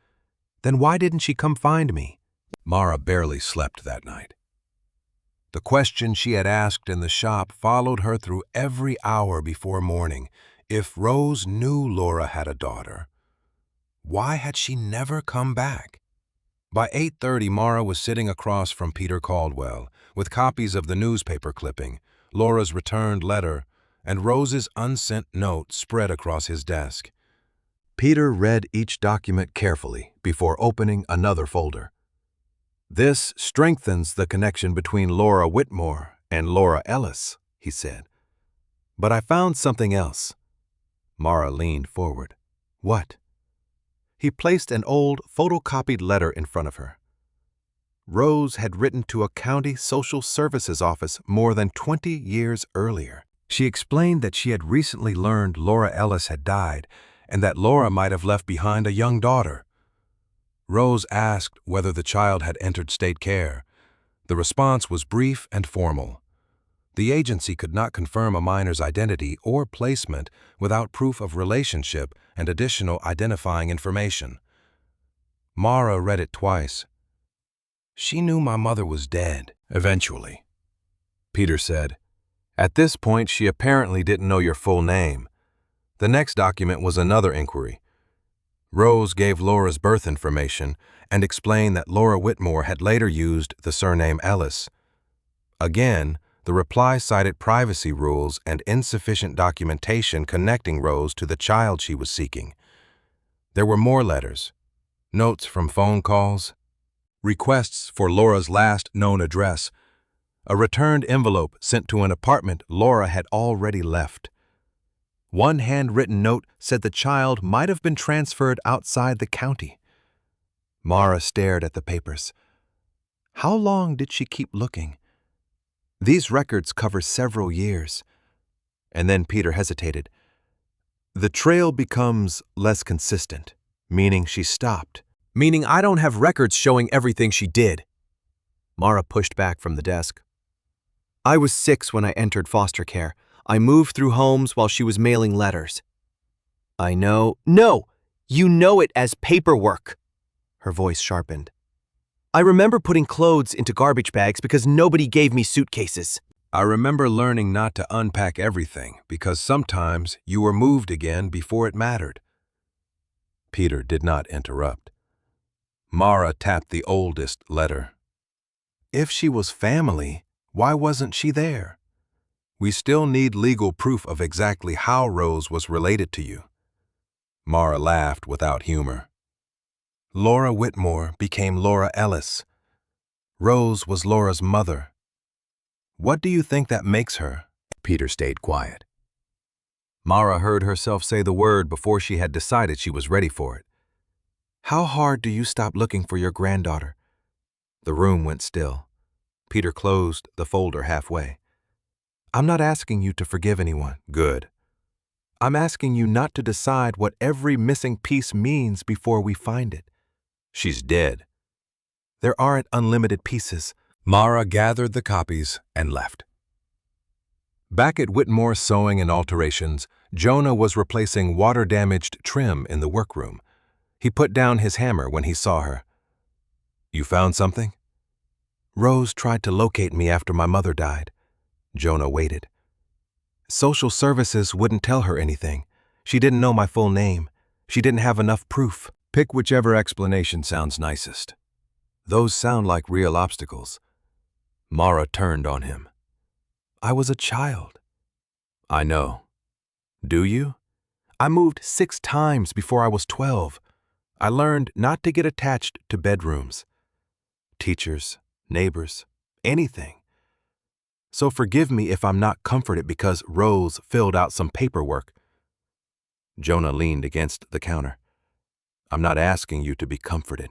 "then why didn't she come find me?" Mara barely slept that night. The question she had asked in the shop followed her through every hour before morning. If Rose knew Laura had a daughter, why had she never come back? By 8:30, Mara was sitting across from Peter Caldwell, with copies of the newspaper clipping, Laura's returned letter, and Rose's unsent note spread across his desk. Peter read each document carefully before opening another folder. "This strengthens the connection between Laura Whitmore and Laura Ellis," he said. But I found something else. Mara leaned forward. What? He placed an old, photocopied letter in front of her. Rose had written to a county social services office more than 20 years earlier. She explained that she had recently learned Laura Ellis had died and that Laura might have left behind a young daughter. Rose asked whether the child had entered state care. The response was brief and formal. The agency could not confirm a minor's identity or placement without proof of relationship and additional identifying information. Mara read it twice. She knew my mother was dead, eventually. Peter said, at this point, she apparently didn't know your full name. The next document was another inquiry. Rose gave Laura's birth information and explained that Laura Whitmore had later used the surname Ellis. Again, the reply cited privacy rules and insufficient documentation connecting Rose to the child she was seeking. There were more letters, notes from phone calls, requests for Laura's last known address, a returned envelope sent to an apartment Laura had already left. One handwritten note said the child might have been transferred outside the county. Mara stared at the papers. How long did she keep looking? These records cover several years. And then Peter hesitated. The trail becomes less consistent, meaning she stopped. Meaning I don't have records showing everything she did. Mara pushed back from the desk. I was 6 when I entered foster care. I moved through homes while she was mailing letters. I know. No! You know it as paperwork! Her voice sharpened. I remember putting clothes into garbage bags because nobody gave me suitcases. I remember learning not to unpack everything because sometimes you were moved again before it mattered. Peter did not interrupt. Mara tapped the oldest letter. If she was family, why wasn't she there? We still need legal proof of exactly how Rose was related to you. Mara laughed without humor. Laura Whitmore became Laura Ellis. Rose was Laura's mother. What do you think that makes her? Peter stayed quiet. Mara heard herself say the word before she had decided she was ready for it. How hard do you stop looking for your granddaughter? The room went still. Peter closed the folder halfway. I'm not asking you to forgive anyone. Good. I'm asking you not to decide what every missing piece means before we find it. She's dead. There aren't unlimited pieces. Mara gathered the copies and left. Back at Whitmore's Sewing and Alterations, Jonah was replacing water-damaged trim in the workroom. He put down his hammer when he saw her. You found something? Rose tried to locate me after my mother died. Jonah waited. Social services wouldn't tell her anything. She didn't know my full name. She didn't have enough proof. Pick whichever explanation sounds nicest. Those sound like real obstacles. Mara turned on him. I was a child. I know. Do you? I moved 6 times before I was 12. I learned not to get attached to bedrooms, teachers, neighbors, anything. So forgive me if I'm not comforted because Rose filled out some paperwork. Jonah leaned against the counter. I'm not asking you to be comforted.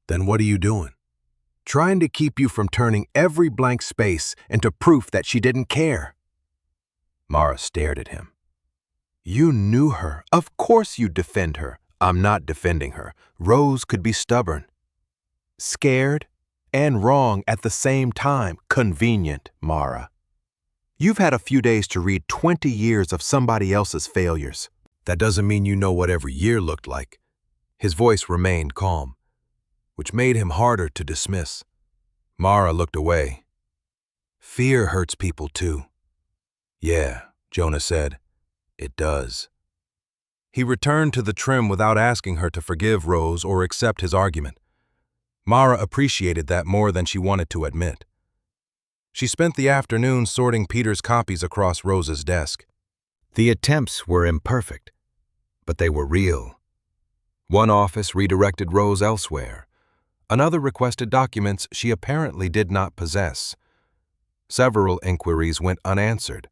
Then what are you doing? Trying to keep you from turning every blank space into proof that she didn't care. Mara stared at him. You knew her. Of course you'd defend her. I'm not defending her. Rose could be stubborn. Scared and wrong at the same time. Convenient, Mara. You've had a few days to read 20 years of somebody else's failures. That doesn't mean you know what every year looked like. His voice remained calm, which made him harder to dismiss. Mara looked away. Fear hurts people too. Yeah, Jonah said. It does. He returned to the trim without asking her to forgive Rose or accept his argument. Mara appreciated that more than she wanted to admit. She spent the afternoon sorting Peter's copies across Rose's desk. The attempts were imperfect, but they were real. One office redirected Rose elsewhere. Another requested documents she apparently did not possess. Several inquiries went unanswered.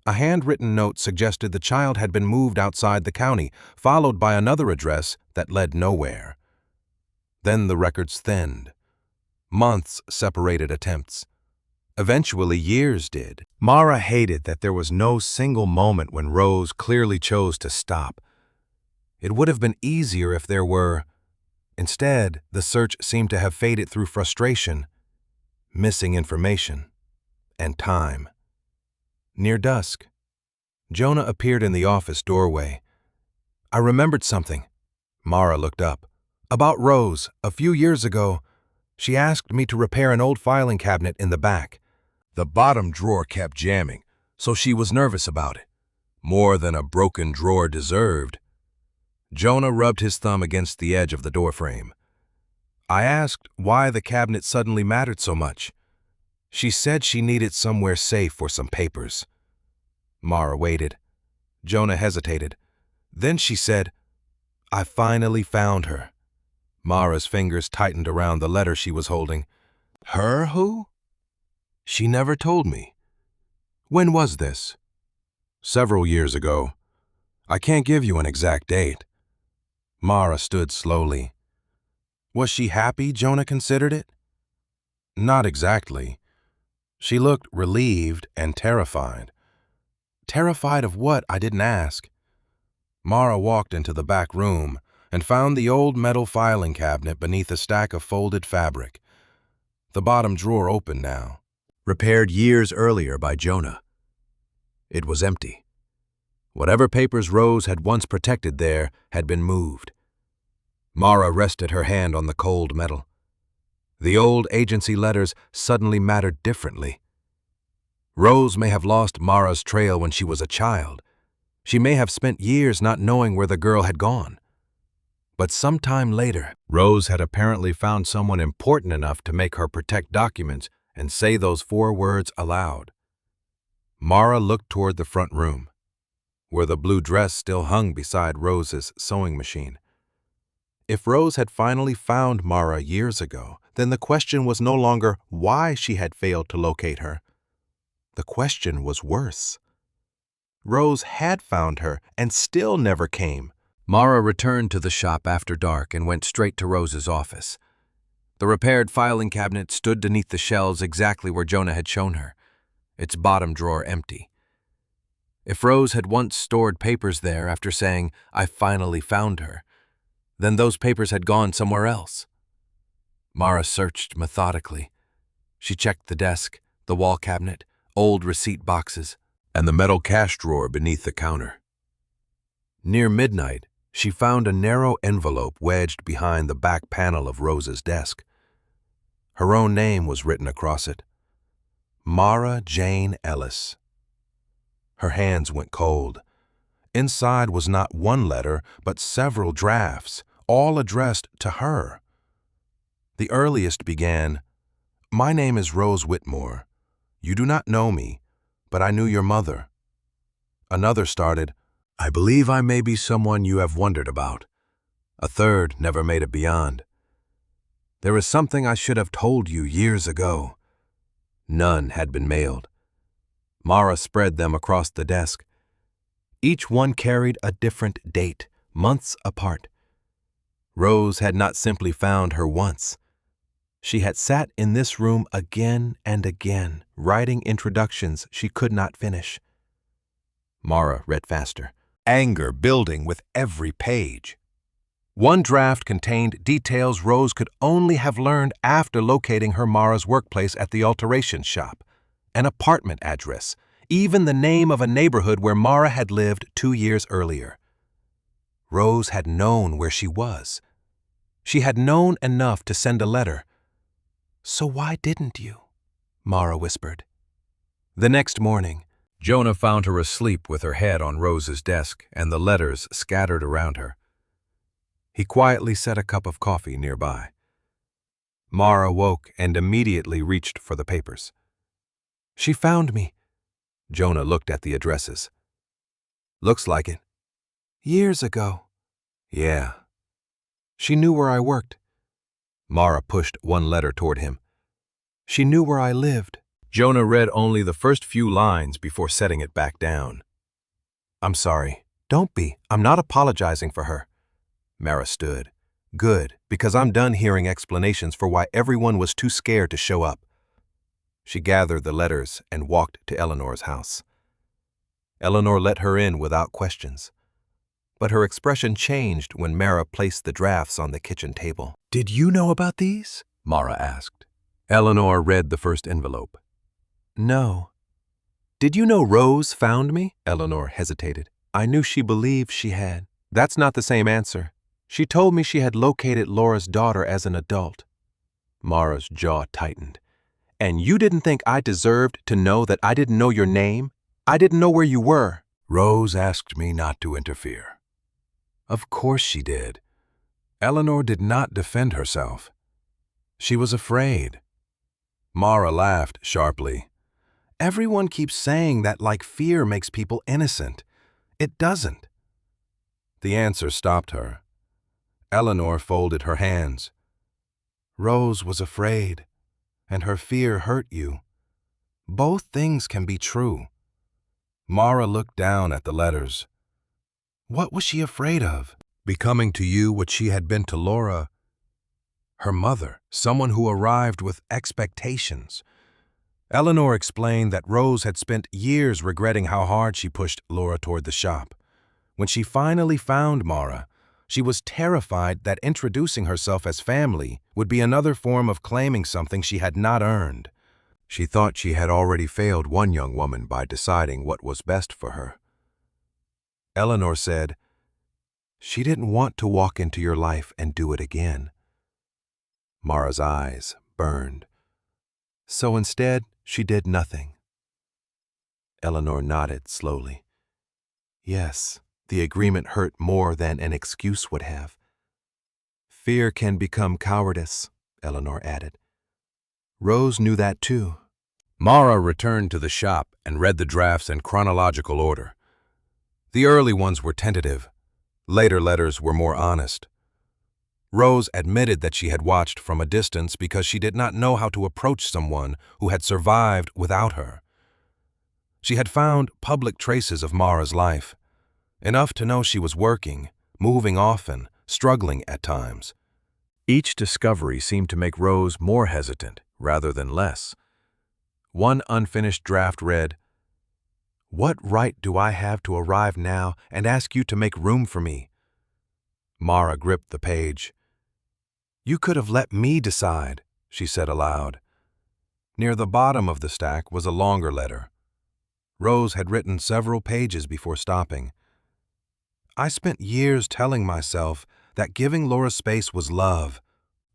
A handwritten note suggested the child had been moved outside the county, followed by another address that led nowhere. Then the records thinned. Months separated attempts. Eventually, years did. Mara hated that there was no single moment when Rose clearly chose to stop. It would have been easier if there were. Instead, the search seemed to have faded through frustration, missing information, and time. Near dusk, Jonah appeared in the office doorway. I remembered something. Mara looked up. About Rose, a few years ago, she asked me to repair an old filing cabinet in the back. The bottom drawer kept jamming, so she was nervous about it. More than a broken drawer deserved. Jonah rubbed his thumb against the edge of the doorframe. I asked why the cabinet suddenly mattered so much. She said she needed somewhere safe for some papers. Mara waited. Jonah hesitated. Then she said, I finally found her. Mara's fingers tightened around the letter she was holding. Her who? She never told me. When was this? Several years ago. I can't give you an exact date. Mara stood slowly. Was she happy Jonah considered it? Not exactly. She looked relieved and terrified. Terrified of what, I didn't ask. Mara walked into the back room and found the old metal filing cabinet beneath a stack of folded fabric. The bottom drawer open now. Repaired years earlier by Jonah. It was empty. Whatever papers Rose had once protected there had been moved. Mara rested her hand on the cold metal. The old agency letters suddenly mattered differently. Rose may have lost Mara's trail when she was a child. She may have spent years not knowing where the girl had gone. But sometime later, Rose had apparently found someone important enough to make her protect documents and say those 4 words aloud. Mara looked toward the front room, where the blue dress still hung beside Rose's sewing machine. If Rose had finally found Mara years ago, then the question was no longer why she had failed to locate her. The question was worse. Rose had found her and still never came. Mara returned to the shop after dark and went straight to Rose's office. The repaired filing cabinet stood beneath the shelves exactly where Jonah had shown her, its bottom drawer empty. If Rose had once stored papers there after saying, I finally found her, then those papers had gone somewhere else. Mara searched methodically. She checked the desk, the wall cabinet, old receipt boxes, and the metal cash drawer beneath the counter. Near midnight, she found a narrow envelope wedged behind the back panel of Rose's desk. Her own name was written across it. Mara Jane Ellis. Her hands went cold. Inside was not one letter, but several drafts, all addressed to her. The earliest began, My name is Rose Whitmore. You do not know me, but I knew your mother. Another started, I believe I may be someone you have wondered about. A third never made it beyond. There is something I should have told you years ago. None had been mailed. Mara spread them across the desk. Each one carried a different date, months apart. Rose had not simply found her once. She had sat in this room again and again, writing introductions she could not finish. Mara read faster, anger building with every page. One draft contained details Rose could only have learned after locating her Mara's workplace at the alteration shop, an apartment address, even the name of a neighborhood where Mara had lived 2 years earlier. Rose had known where she was. She had known enough to send a letter. So why didn't you? Mara whispered. The next morning, Jonah found her asleep with her head on Rose's desk and the letters scattered around her. He quietly set a cup of coffee nearby. Mara woke and immediately reached for the papers. She found me. Jonah looked at the addresses. Looks like it. Years ago. Yeah. She knew where I worked. Mara pushed one letter toward him. She knew where I lived. Jonah read only the first few lines before setting it back down. "I'm sorry. Don't be. I'm not apologizing for her." Mara stood. "Good, because I'm done hearing explanations for why everyone was too scared to show up." She gathered the letters and walked to Eleanor's house. Eleanor let her in without questions, but her expression changed when Mara placed the drafts on the kitchen table. "Did you know about these?" Mara asked. Eleanor read the first envelope. "No." "Did you know Rose found me?" Eleanor hesitated. "I knew she believed she had." "That's not the same answer. She told me she had located Laura's daughter as an adult." Mara's jaw tightened. "And you didn't think I deserved to know that I didn't know your name? I didn't know where you were." "Rose asked me not to interfere." Of course she did. Eleanor did not defend herself. She was afraid. Mara laughed sharply. "Everyone keeps saying that like fear makes people innocent. It doesn't." The answer stopped her. Eleanor folded her hands. "Rose was afraid, and her fear hurt you. Both things can be true." Mara looked down at the letters. What was she afraid of? Becoming to you what she had been to Laura, her mother, someone who arrived with expectations. Eleanor explained that Rose had spent years regretting how hard she pushed Laura toward the shop. When she finally found Mara, she was terrified that introducing herself as family would be another form of claiming something she had not earned. She thought she had already failed one young woman by deciding what was best for her. Eleanor said, "She didn't want to walk into your life and do it again." Mara's eyes burned. "So instead, she did nothing." Eleanor nodded slowly. "Yes, the agreement hurt more than an excuse would have." "Fear can become cowardice," Eleanor added. Rose knew that too. Mara returned to the shop and read the drafts in chronological order. The early ones were tentative. Later letters were more honest. Rose admitted that she had watched from a distance because she did not know how to approach someone who had survived without her. She had found public traces of Mara's life, enough to know she was working, moving often, struggling at times. Each discovery seemed to make Rose more hesitant rather than less. One unfinished draft read, "What right do I have to arrive now and ask you to make room for me?" Mara gripped the page. "You could have let me decide," she said aloud. Near the bottom of the stack was a longer letter. Rose had written several pages before stopping. "I spent years telling myself that giving Laura space was love.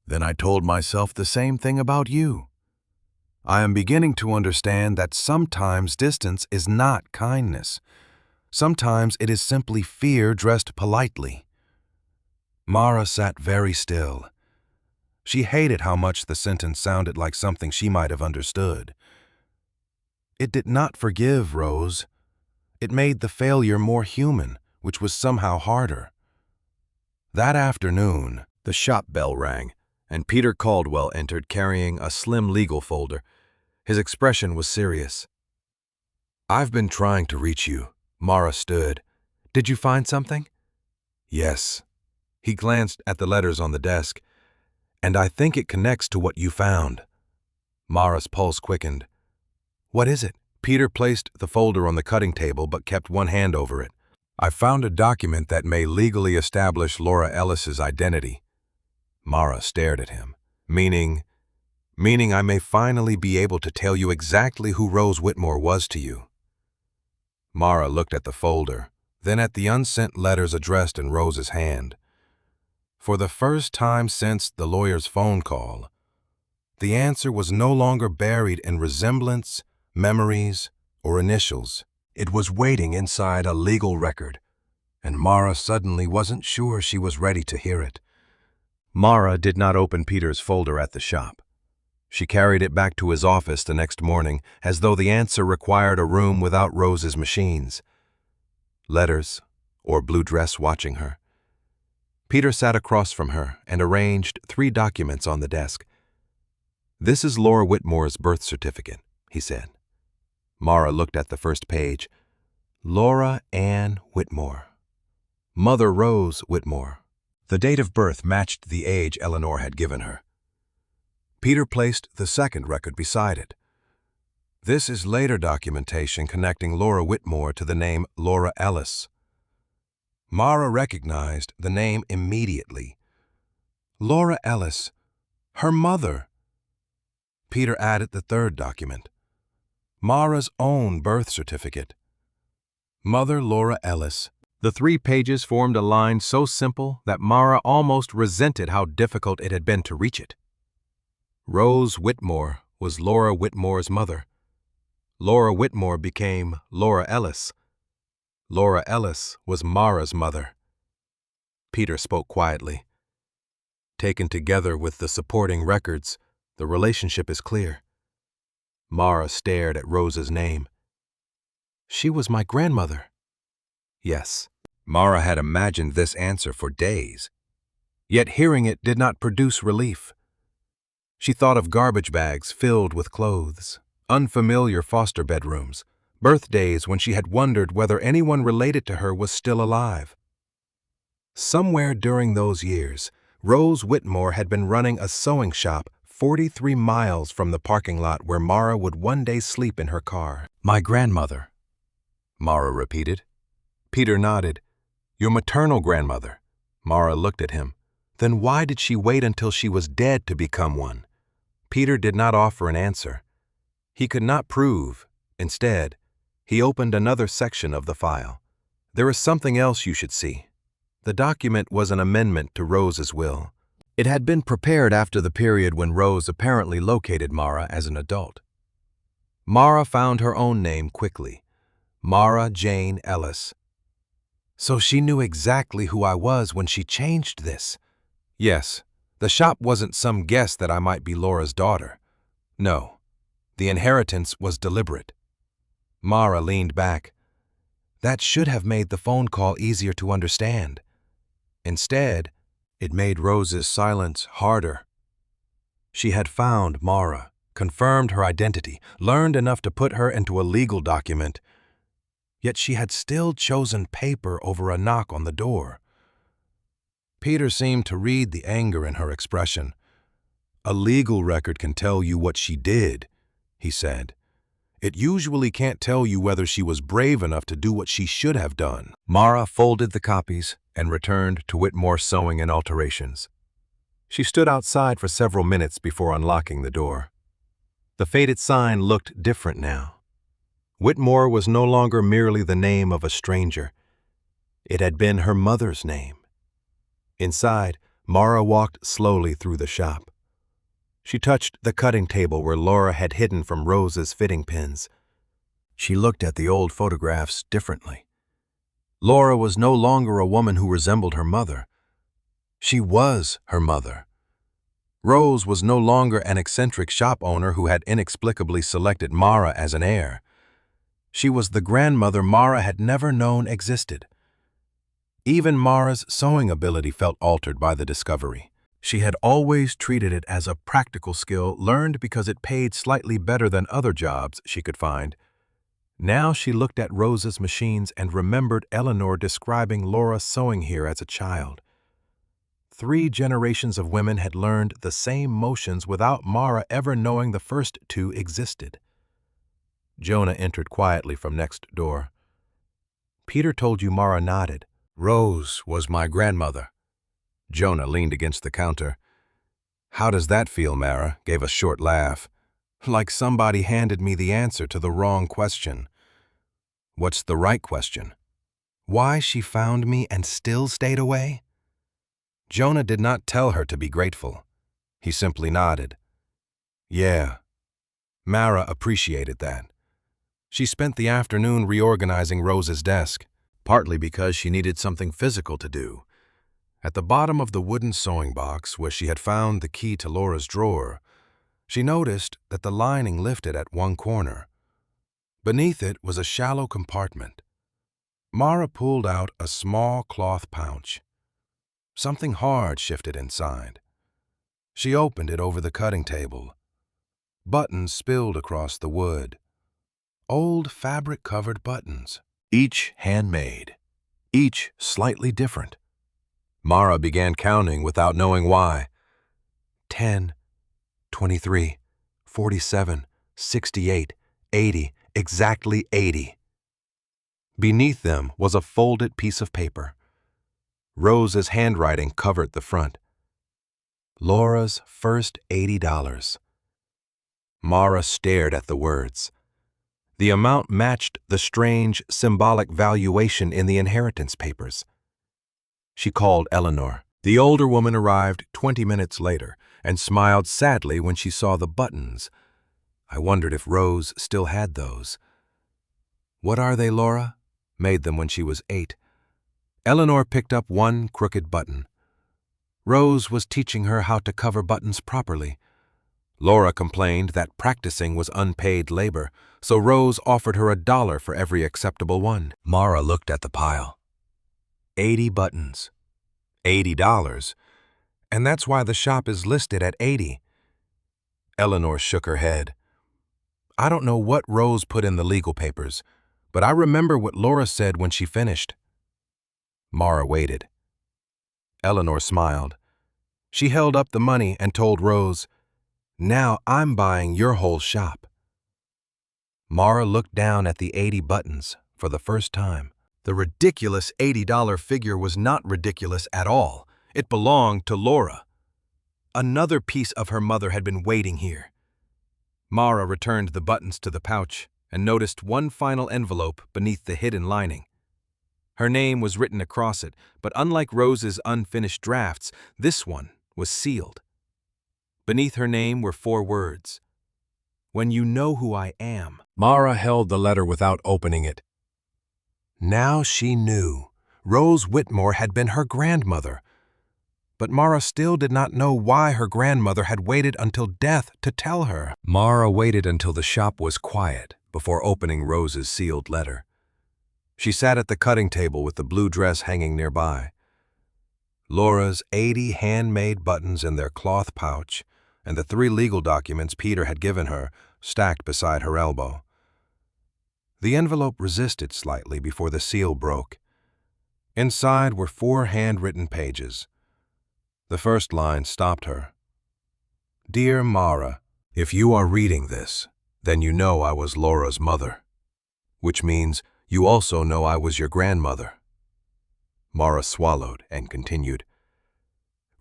Then I told myself the same thing about you. I am beginning to understand that sometimes distance is not kindness. Sometimes it is simply fear dressed politely." Mara sat very still. She hated how much the sentence sounded like something she might have understood. It did not forgive Rose. It made the failure more human, which was somehow harder. That afternoon, the shop bell rang, and Peter Caldwell entered carrying a slim legal folder. His expression was serious. "I've been trying to reach you." Mara stood. "Did you find something?" "Yes." He glanced at the letters on the desk. "And I think it connects to what you found." Mara's pulse quickened. "What is it?" Peter placed the folder on the cutting table but kept one hand over it. "I found a document that may legally establish Laura Ellis's identity." Mara stared at him. Meaning I may finally be able to tell you exactly who Rose Whitmore was to you." Mara looked at the folder, then at the unsent letters addressed in Rose's hand. For the first time since the lawyer's phone call, the answer was no longer buried in resemblance, memories, or initials. It was waiting inside a legal record, and Mara suddenly wasn't sure she was ready to hear it. Mara did not open Peter's folder at the shop. She carried it back to his office the next morning, as though the answer required a room without Rose's machines. Letters, or blue dress watching her. Peter sat across from her and arranged 3 documents on the desk. "This is Laura Whitmore's birth certificate," he said. Mara looked at the first page. Laura Ann Whitmore. Mother Rose Whitmore. The date of birth matched the age Eleanor had given her. Peter placed the second record beside it. This is later documentation connecting Laura Whitmore to the name Laura Ellis. Mara recognized the name immediately. Laura Ellis, her mother. Peter added the third document. Mara's own birth certificate. Mother Laura Ellis. The 3 pages formed a line so simple that Mara almost resented how difficult it had been to reach it. Rose Whitmore was Laura Whitmore's mother. Laura Whitmore became Laura Ellis. Laura Ellis was Mara's mother. Peter spoke quietly. Taken together with the supporting records, the relationship is clear. Mara stared at Rose's name. She was my grandmother. Yes, Mara had imagined this answer for days. Yet hearing it did not produce relief. She thought of garbage bags filled with clothes, unfamiliar foster bedrooms, birthdays when she had wondered whether anyone related to her was still alive. Somewhere during those years, Rose Whitmore had been running a sewing shop 43 miles from the parking lot where Mara would one day sleep in her car. My grandmother, Mara repeated. Peter nodded. Your maternal grandmother. Mara looked at him. Then why did she wait until she was dead to become one? Peter did not offer an answer. He could not prove. Instead, he opened another section of the file. There is something else you should see. The document was an amendment to Rose's will. It had been prepared after the period when Rose apparently located Mara as an adult. Mara found her own name quickly. Mara Jane Ellis. So she knew exactly who I was when she changed this. Yes, the shop wasn't some guess that I might be Laura's daughter. No, the inheritance was deliberate. Mara leaned back. That should have made the phone call easier to understand. Instead, it made Rose's silence harder. She had found Mara, confirmed her identity, learned enough to put her into a legal document. Yet she had still chosen paper over a knock on the door. Peter seemed to read the anger in her expression. A legal record can tell you what she did, he said. It usually can't tell you whether she was brave enough to do what she should have done. Mara folded the copies and returned to Whitmore's sewing and alterations. She stood outside for several minutes before unlocking the door. The faded sign looked different now. Whitmore was no longer merely the name of a stranger. It had been her mother's name. Inside, Mara walked slowly through the shop. She touched the cutting table where Laura had hidden from Rose's fitting pins. She looked at the old photographs differently. Laura was no longer a woman who resembled her mother. She was her mother. Rose was no longer an eccentric shop owner who had inexplicably selected Mara as an heir. She was the grandmother Mara had never known existed. Even Mara's sewing ability felt altered by the discovery. She had always treated it as a practical skill learned because it paid slightly better than other jobs she could find. Now she looked at Rose's machines and remembered Eleanor describing Laura sewing here as a child. 3 generations of women had learned the same motions without Mara ever knowing the first 2 existed. Jonah entered quietly from next door. Peter told you Mara nodded. Rose was my grandmother. Jonah leaned against the counter. How does that feel, Mara? Gave a short laugh. Like somebody handed me the answer to the wrong question. What's the right question? Why she found me and still stayed away? Jonah did not tell her to be grateful. He simply nodded. Yeah. Mara appreciated that. She spent the afternoon reorganizing Rose's desk, partly because she needed something physical to do. At the bottom of the wooden sewing box where she had found the key to Laura's drawer, she noticed that the lining lifted at one corner. Beneath it was a shallow compartment. Mara pulled out a small cloth pouch. Something hard shifted inside. She opened it over the cutting table. Buttons spilled across the wood. Old fabric-covered buttons, each handmade, each slightly different. Mara began counting without knowing why. 10, 23, 47, 68, 80, exactly 80. Beneath them was a folded piece of paper. Rose's handwriting covered the front. Laura's first $80. Mara stared at the words. The amount matched the strange, symbolic valuation in the inheritance papers. She called Eleanor. The older woman arrived 20 minutes later and smiled sadly when she saw the buttons. I wondered if Rose still had those. What are they, Laura? Made them when she was 8. Eleanor picked up one crooked button. Rose was teaching her how to cover buttons properly. Laura complained that practicing was unpaid labor, so Rose offered her $1 for every acceptable one. Mara looked at the pile. 80 buttons. $80. And that's why the shop is listed at 80. Eleanor shook her head. I don't know what Rose put in the legal papers, but I remember what Laura said when she finished. Mara waited. Eleanor smiled. She held up the money and told Rose, "Now I'm buying your whole shop." Mara looked down at the 80 buttons for the first time. The ridiculous $80 figure was not ridiculous at all. It belonged to Laura. Another piece of her mother had been waiting here. Mara returned the buttons to the pouch and noticed one final envelope beneath the hidden lining. Her name was written across it, but unlike Rose's unfinished drafts, this one was sealed. Beneath her name were 4 words. When you know who I am. Mara held the letter without opening it. Now she knew. Rose Whitmore had been her grandmother. But Mara still did not know why her grandmother had waited until death to tell her. Mara waited until the shop was quiet before opening Rose's sealed letter. She sat at the cutting table with the blue dress hanging nearby. Laura's 80 handmade buttons in their cloth pouch and the 3 legal documents Peter had given her stacked beside her elbow. The envelope resisted slightly before the seal broke. Inside were 4 handwritten pages. The first line stopped her. Dear Mara, if you are reading this, then you know I was Laura's mother, which means you also know I was your grandmother. Mara swallowed and continued.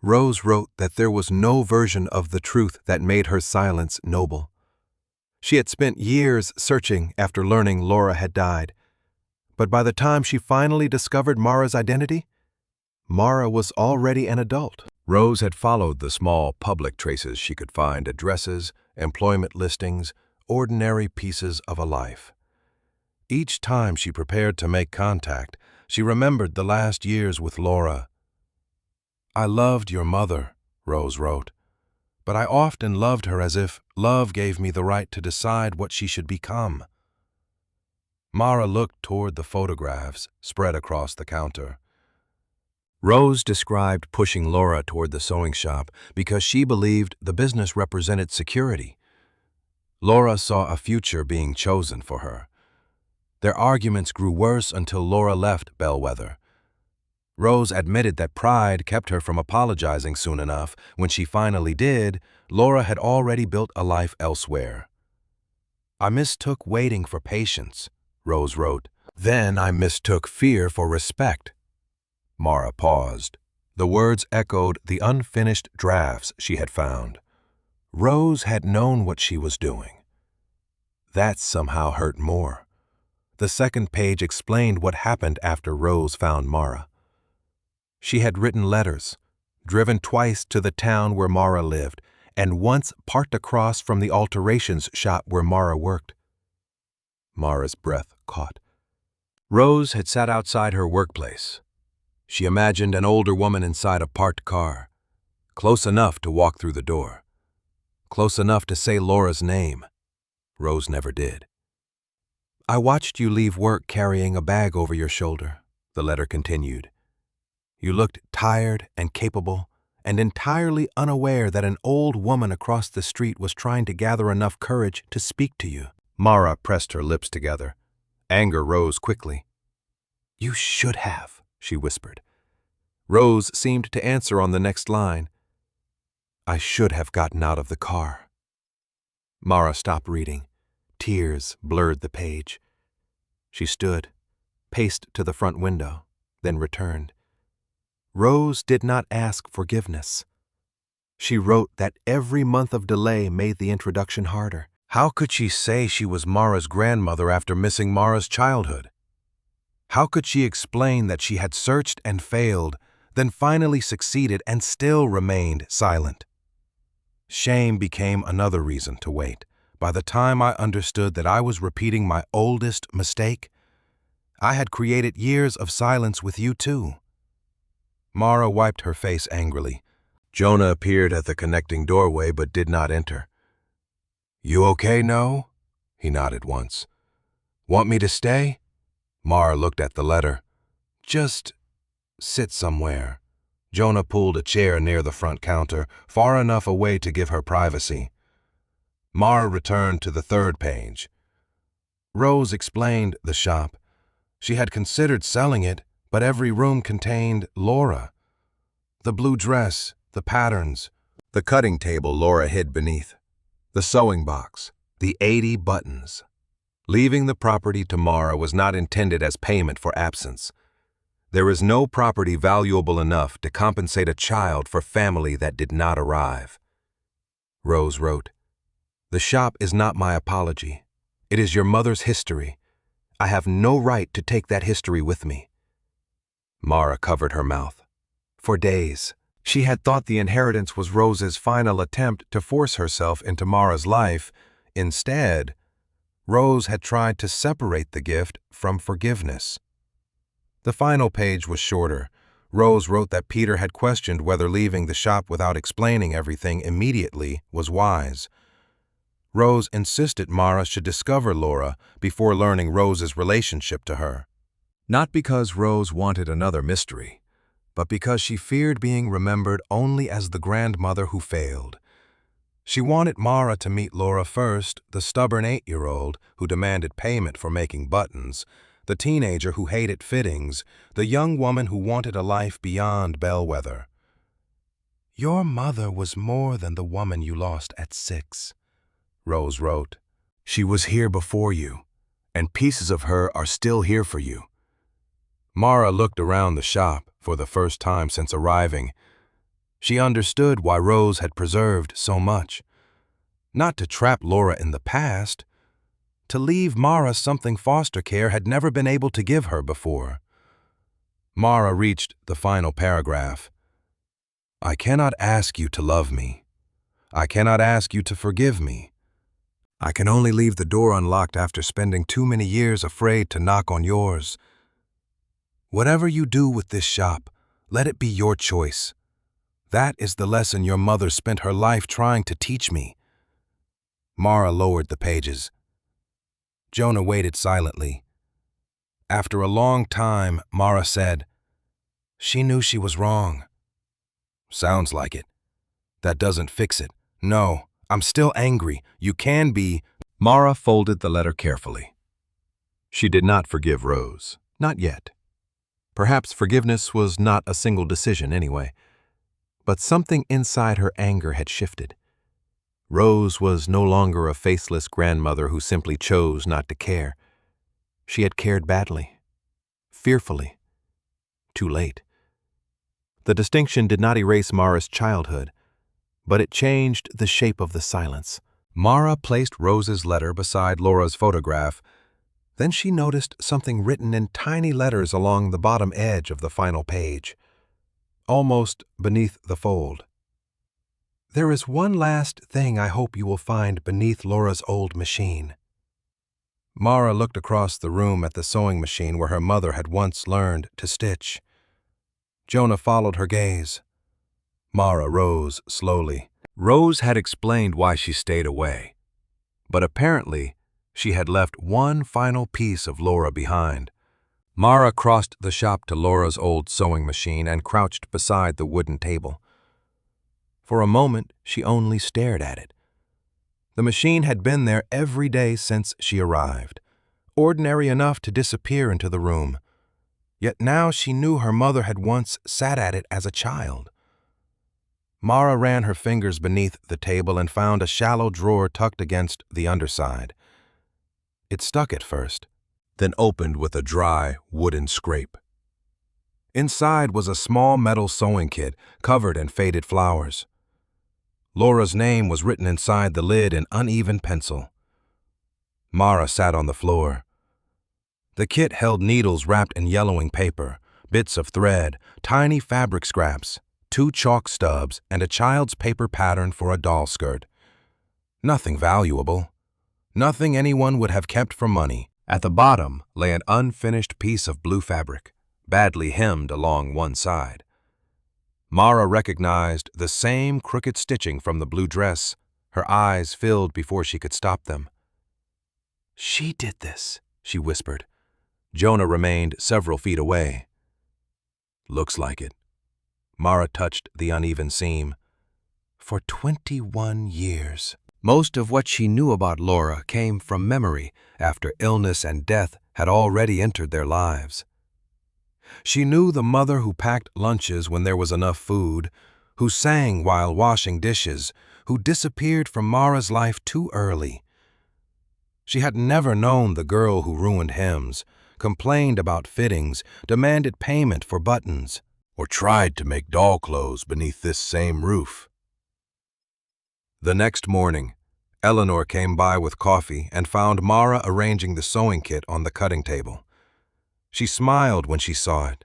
Rose wrote that there was no version of the truth that made her silence noble. She had spent years searching after learning Laura had died, but by the time she finally discovered Mara's identity, Mara was already an adult. Rose had followed the small public traces she could find: addresses, employment listings, ordinary pieces of a life. Each time she prepared to make contact, she remembered the last years with Laura. I loved your mother, Rose wrote, but I often loved her as if love gave me the right to decide what she should become. Mara looked toward the photographs spread across the counter. Rose described pushing Laura toward the sewing shop because she believed the business represented security. Laura saw a future being chosen for her. Their arguments grew worse until Laura left Bellwether. Rose admitted that pride kept her from apologizing soon enough. When she finally did, Laura had already built a life elsewhere. I mistook waiting for patience, Rose wrote. Then I mistook fear for respect. Mara paused. The words echoed the unfinished drafts she had found. Rose had known what she was doing. That somehow hurt more. The second page explained what happened after Rose found Mara. She had written letters, driven twice to the town where Mara lived, and once parked across from the alterations shop where Mara worked. Mara's breath caught. Rose had sat outside her workplace. She imagined an older woman inside a parked car, close enough to walk through the door, close enough to say Laura's name. Rose never did. I watched you leave work carrying a bag over your shoulder, the letter continued. You looked tired and capable, and entirely unaware that an old woman across the street was trying to gather enough courage to speak to you. Mara pressed her lips together. Anger rose quickly. "You should have," she whispered. Rose seemed to answer on the next line. "I should have gotten out of the car." Mara stopped reading. Tears blurred the page. She stood, paced to the front window, then returned. Rose did not ask forgiveness. She wrote that every month of delay made the introduction harder. How could she say she was Mara's grandmother after missing Mara's childhood? How could she explain that she had searched and failed, then finally succeeded and still remained silent? Shame became another reason to wait. By the time I understood that I was repeating my oldest mistake, I had created years of silence with you too. Mara wiped her face angrily. Jonah appeared at the connecting doorway but did not enter. "You okay, no?" He nodded once. "Want me to stay?" Mara looked at the letter. "Just sit somewhere." Jonah pulled a chair near the front counter, far enough away to give her privacy. Mara returned to the third page. Rose explained the shop. She had considered selling it, but every room contained Laura. The blue dress, the patterns, the cutting table Laura hid beneath, the sewing box, the 80 buttons. Leaving the property to Mara was not intended as payment for absence. There is no property valuable enough to compensate a child for family that did not arrive. Rose wrote, "The shop is not my apology. It is your mother's history. I have no right to take that history with me." Mara covered her mouth. For days, she had thought the inheritance was Rose's final attempt to force herself into Mara's life. Instead, Rose had tried to separate the gift from forgiveness. The final page was shorter. Rose wrote that Peter had questioned whether leaving the shop without explaining everything immediately was wise. Rose insisted Mara should discover Laura before learning Rose's relationship to her. Not because Rose wanted another mystery, but because she feared being remembered only as the grandmother who failed. She wanted Mara to meet Laura first, the stubborn 8-year-old who demanded payment for making buttons, the teenager who hated fittings, the young woman who wanted a life beyond Bellwether. "Your mother was more than the woman you lost at 6, Rose wrote. "She was here before you, and pieces of her are still here for you." Mara looked around the shop for the first time since arriving. She understood why Rose had preserved so much. Not to trap Laura in the past, to leave Mara something foster care had never been able to give her before. Mara reached the final paragraph. "I cannot ask you to love me. I cannot ask you to forgive me. I can only leave the door unlocked after spending too many years afraid to knock on yours. Whatever you do with this shop, let it be your choice. That is the lesson your mother spent her life trying to teach me." Mara lowered the pages. Jonah waited silently. After a long time, Mara said, "She knew she was wrong." "Sounds like it. That doesn't fix it. No, I'm still angry. You can be." Mara folded the letter carefully. She did not forgive Rose. Not yet. Perhaps forgiveness was not a single decision anyway. But something inside her anger had shifted. Rose was no longer a faceless grandmother who simply chose not to care. She had cared badly, fearfully, too late. The distinction did not erase Mara's childhood, but it changed the shape of the silence. Mara placed Rose's letter beside Laura's photograph. Then she noticed something written in tiny letters along the bottom edge of the final page, almost beneath the fold. "There is one last thing I hope you will find beneath Laura's old machine." Mara looked across the room at the sewing machine where her mother had once learned to stitch. Jonah followed her gaze. Mara rose slowly. Rose had explained why she stayed away, but apparently she had left one final piece of Laura behind. Mara crossed the shop to Laura's old sewing machine and crouched beside the wooden table. For a moment, she only stared at it. The machine had been there every day since she arrived, ordinary enough to disappear into the room. Yet now she knew her mother had once sat at it as a child. Mara ran her fingers beneath the table and found a shallow drawer tucked against the underside. It stuck at first, then opened with a dry, wooden scrape. Inside was a small metal sewing kit covered in faded flowers. Laura's name was written inside the lid in uneven pencil. Mara sat on the floor. The kit held needles wrapped in yellowing paper, bits of thread, tiny fabric scraps, 2 chalk stubs, and a child's paper pattern for a doll skirt. Nothing valuable. Nothing anyone would have kept for money. At the bottom lay an unfinished piece of blue fabric, badly hemmed along one side. Mara recognized the same crooked stitching from the blue dress. Her eyes filled before she could stop them. "She did this," she whispered. Jonah remained several feet away. "Looks like it." Mara touched the uneven seam. "For 21 years. Most of what she knew about Laura came from memory after illness and death had already entered their lives. She knew the mother who packed lunches when there was enough food, who sang while washing dishes, who disappeared from Mara's life too early. She had never known the girl who ruined hems, complained about fittings, demanded payment for buttons, or tried to make doll clothes beneath this same roof. The next morning, Eleanor came by with coffee and found Mara arranging the sewing kit on the cutting table. She smiled when she saw it.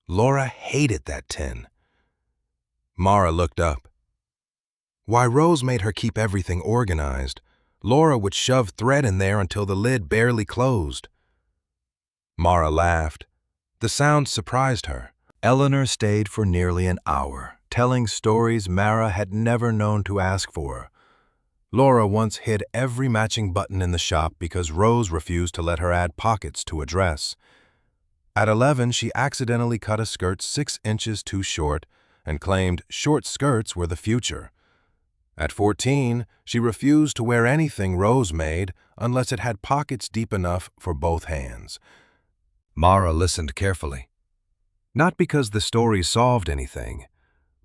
Laura hated that tin. Mara looked up. Why Rose made her keep everything organized, Laura would shove thread in there until the lid barely closed. Mara laughed. The sound surprised her. Eleanor stayed for nearly an hour, telling stories Mara had never known to ask for. Laura once hid every matching button in the shop because Rose refused to let her add pockets to a dress. At 11, she accidentally cut a skirt 6 inches too short and claimed short skirts were the future. At 14, she refused to wear anything Rose made unless it had pockets deep enough for both hands. Mara listened carefully. Not because the stories solved anything,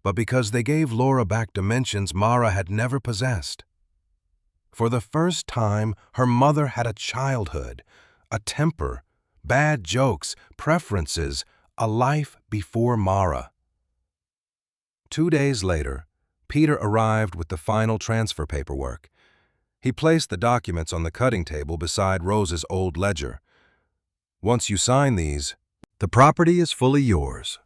but because they gave Laura back dimensions Mara had never possessed. For the first time, her mother had a childhood, a temper, bad jokes, preferences, a life before Mara. 2 days later, Peter arrived with the final transfer paperwork. He placed the documents on the cutting table beside Rose's old ledger. "Once you sign these, the property is fully yours."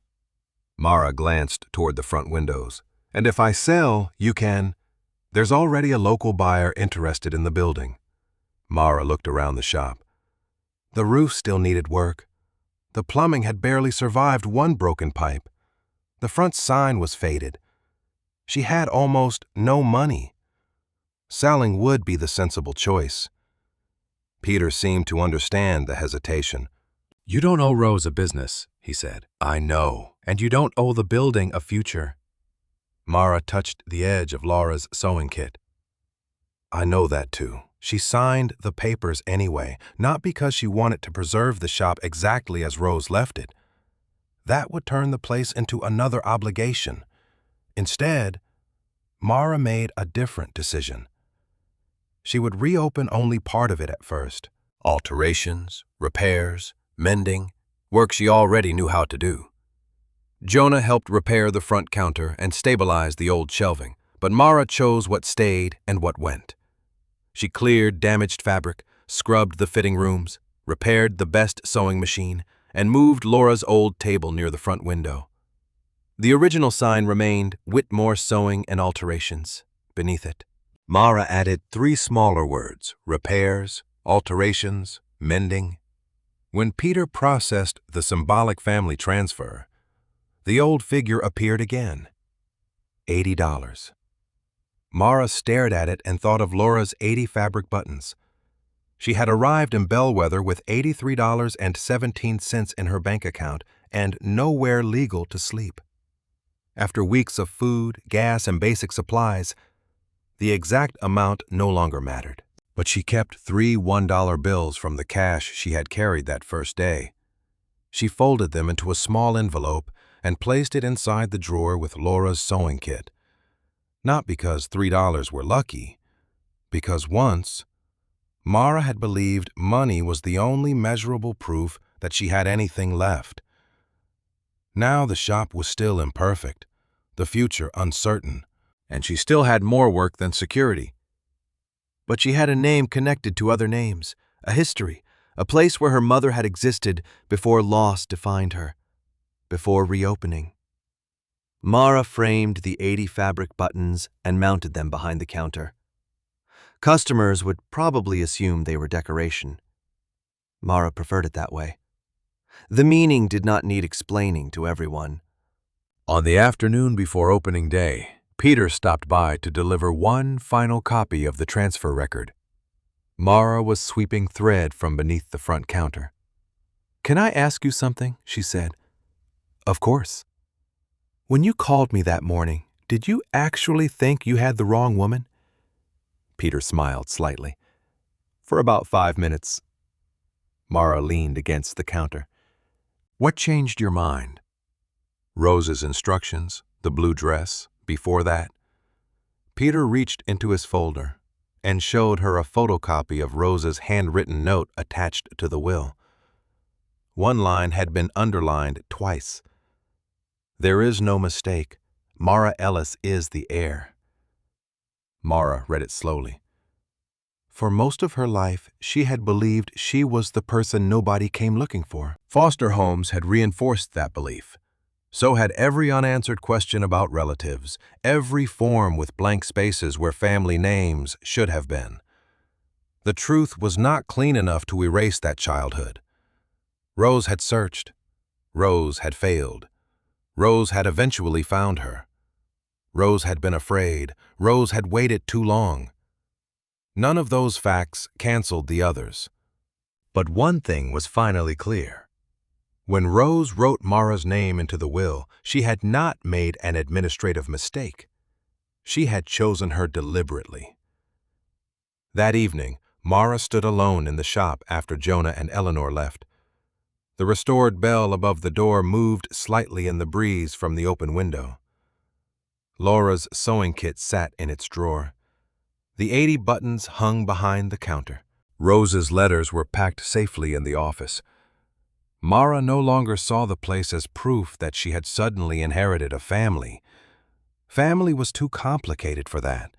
Mara glanced toward the front windows. "And if I sell, you can—" "There's already a local buyer interested in the building." Mara looked around the shop. The roof still needed work. The plumbing had barely survived one broken pipe. The front sign was faded. She had almost no money. Selling would be the sensible choice. Peter seemed to understand the hesitation. "You don't owe Rose a business," he said. "I know. And you don't owe the building a future." Mara touched the edge of Laura's sewing kit. "I know that too." She signed the papers anyway, not because she wanted to preserve the shop exactly as Rose left it. That would turn the place into another obligation. Instead, Mara made a different decision. She would reopen only part of it at first. Alterations, repairs, mending, work she already knew how to do. Jonah helped repair the front counter and stabilize the old shelving, but Mara chose what stayed and what went. She cleared damaged fabric, scrubbed the fitting rooms, repaired the best sewing machine, and moved Laura's old table near the front window. The original sign remained Whitmore Sewing and Alterations beneath it. Mara added 3 smaller words: repairs, alterations, mending. When Peter processed the symbolic family transfer, the old figure appeared again. $80. Mara stared at it and thought of Laura's 80 fabric buttons. She had arrived in Bellwether with $83.17 in her bank account and nowhere legal to sleep. After weeks of food, gas, and basic supplies, the exact amount no longer mattered. But she kept 3 $1 bills from the cash she had carried that first day. She folded them into a small envelope and placed it inside the drawer with Laura's sewing kit. Not because $3 were lucky, because once, Mara had believed money was the only measurable proof that she had anything left. Now the shop was still imperfect, the future uncertain, and she still had more work than security. But she had a name connected to other names, a history, a place where her mother had existed before loss defined her, before reopening. Mara framed the 80 fabric buttons and mounted them behind the counter. Customers would probably assume they were decoration. Mara preferred it that way. The meaning did not need explaining to everyone. On the afternoon before opening day, Peter stopped by to deliver one final copy of the transfer record. Mara was sweeping thread from beneath the front counter. "Can I ask you something?" she said. "Of course." "When you called me that morning, did you actually think you had the wrong woman?" Peter smiled slightly. "For about 5 minutes." Mara leaned against the counter. "What changed your mind?" Rose's instructions, the blue dress, before that. Peter reached into his folder and showed her a photocopy of Rose's handwritten note attached to the will. One line had been underlined twice. "There is no mistake. Mara Ellis is the heir." Mara read it slowly. For most of her life, she had believed she was the person nobody came looking for. Foster homes had reinforced that belief. So had every unanswered question about relatives, every form with blank spaces where family names should have been. The truth was not clean enough to erase that childhood. Rose had searched. Rose had failed. Rose had eventually found her. Rose had been afraid. Rose had waited too long. None of those facts canceled the others. But one thing was finally clear. When Rose wrote Mara's name into the will, she had not made an administrative mistake. She had chosen her deliberately. That evening, Mara stood alone in the shop after Jonah and Eleanor left. The restored bell above the door moved slightly in the breeze from the open window. Laura's sewing kit sat in its drawer. The 80 buttons hung behind the counter. Rose's letters were packed safely in the office. Mara no longer saw the place as proof that she had suddenly inherited a family. Family was too complicated for that.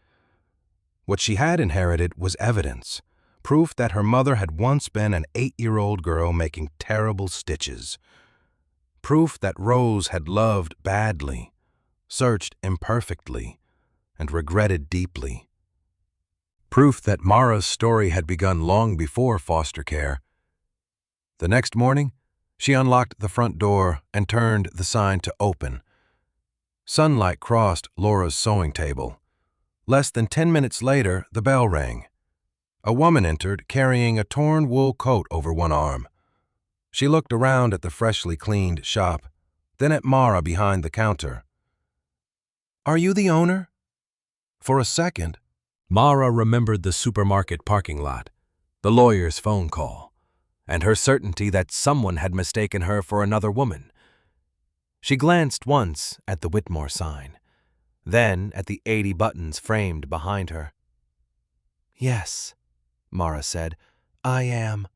What she had inherited was evidence, proof that her mother had once been an 8-year-old girl making terrible stitches. Proof that Rose had loved badly, searched imperfectly, and regretted deeply. Proof that Mara's story had begun long before foster care. The next morning, she unlocked the front door and turned the sign to open. Sunlight crossed Laura's sewing table. Less than 10 minutes later, the bell rang. A woman entered, carrying a torn wool coat over one arm. She looked around at the freshly cleaned shop, then at Mara behind the counter. "Are you the owner?" For a second, Mara remembered the supermarket parking lot, the lawyer's phone call, and her certainty that someone had mistaken her for another woman. She glanced once at the Whitmore sign, then at the 80 buttons framed behind her. "Yes," Mara said, "I am."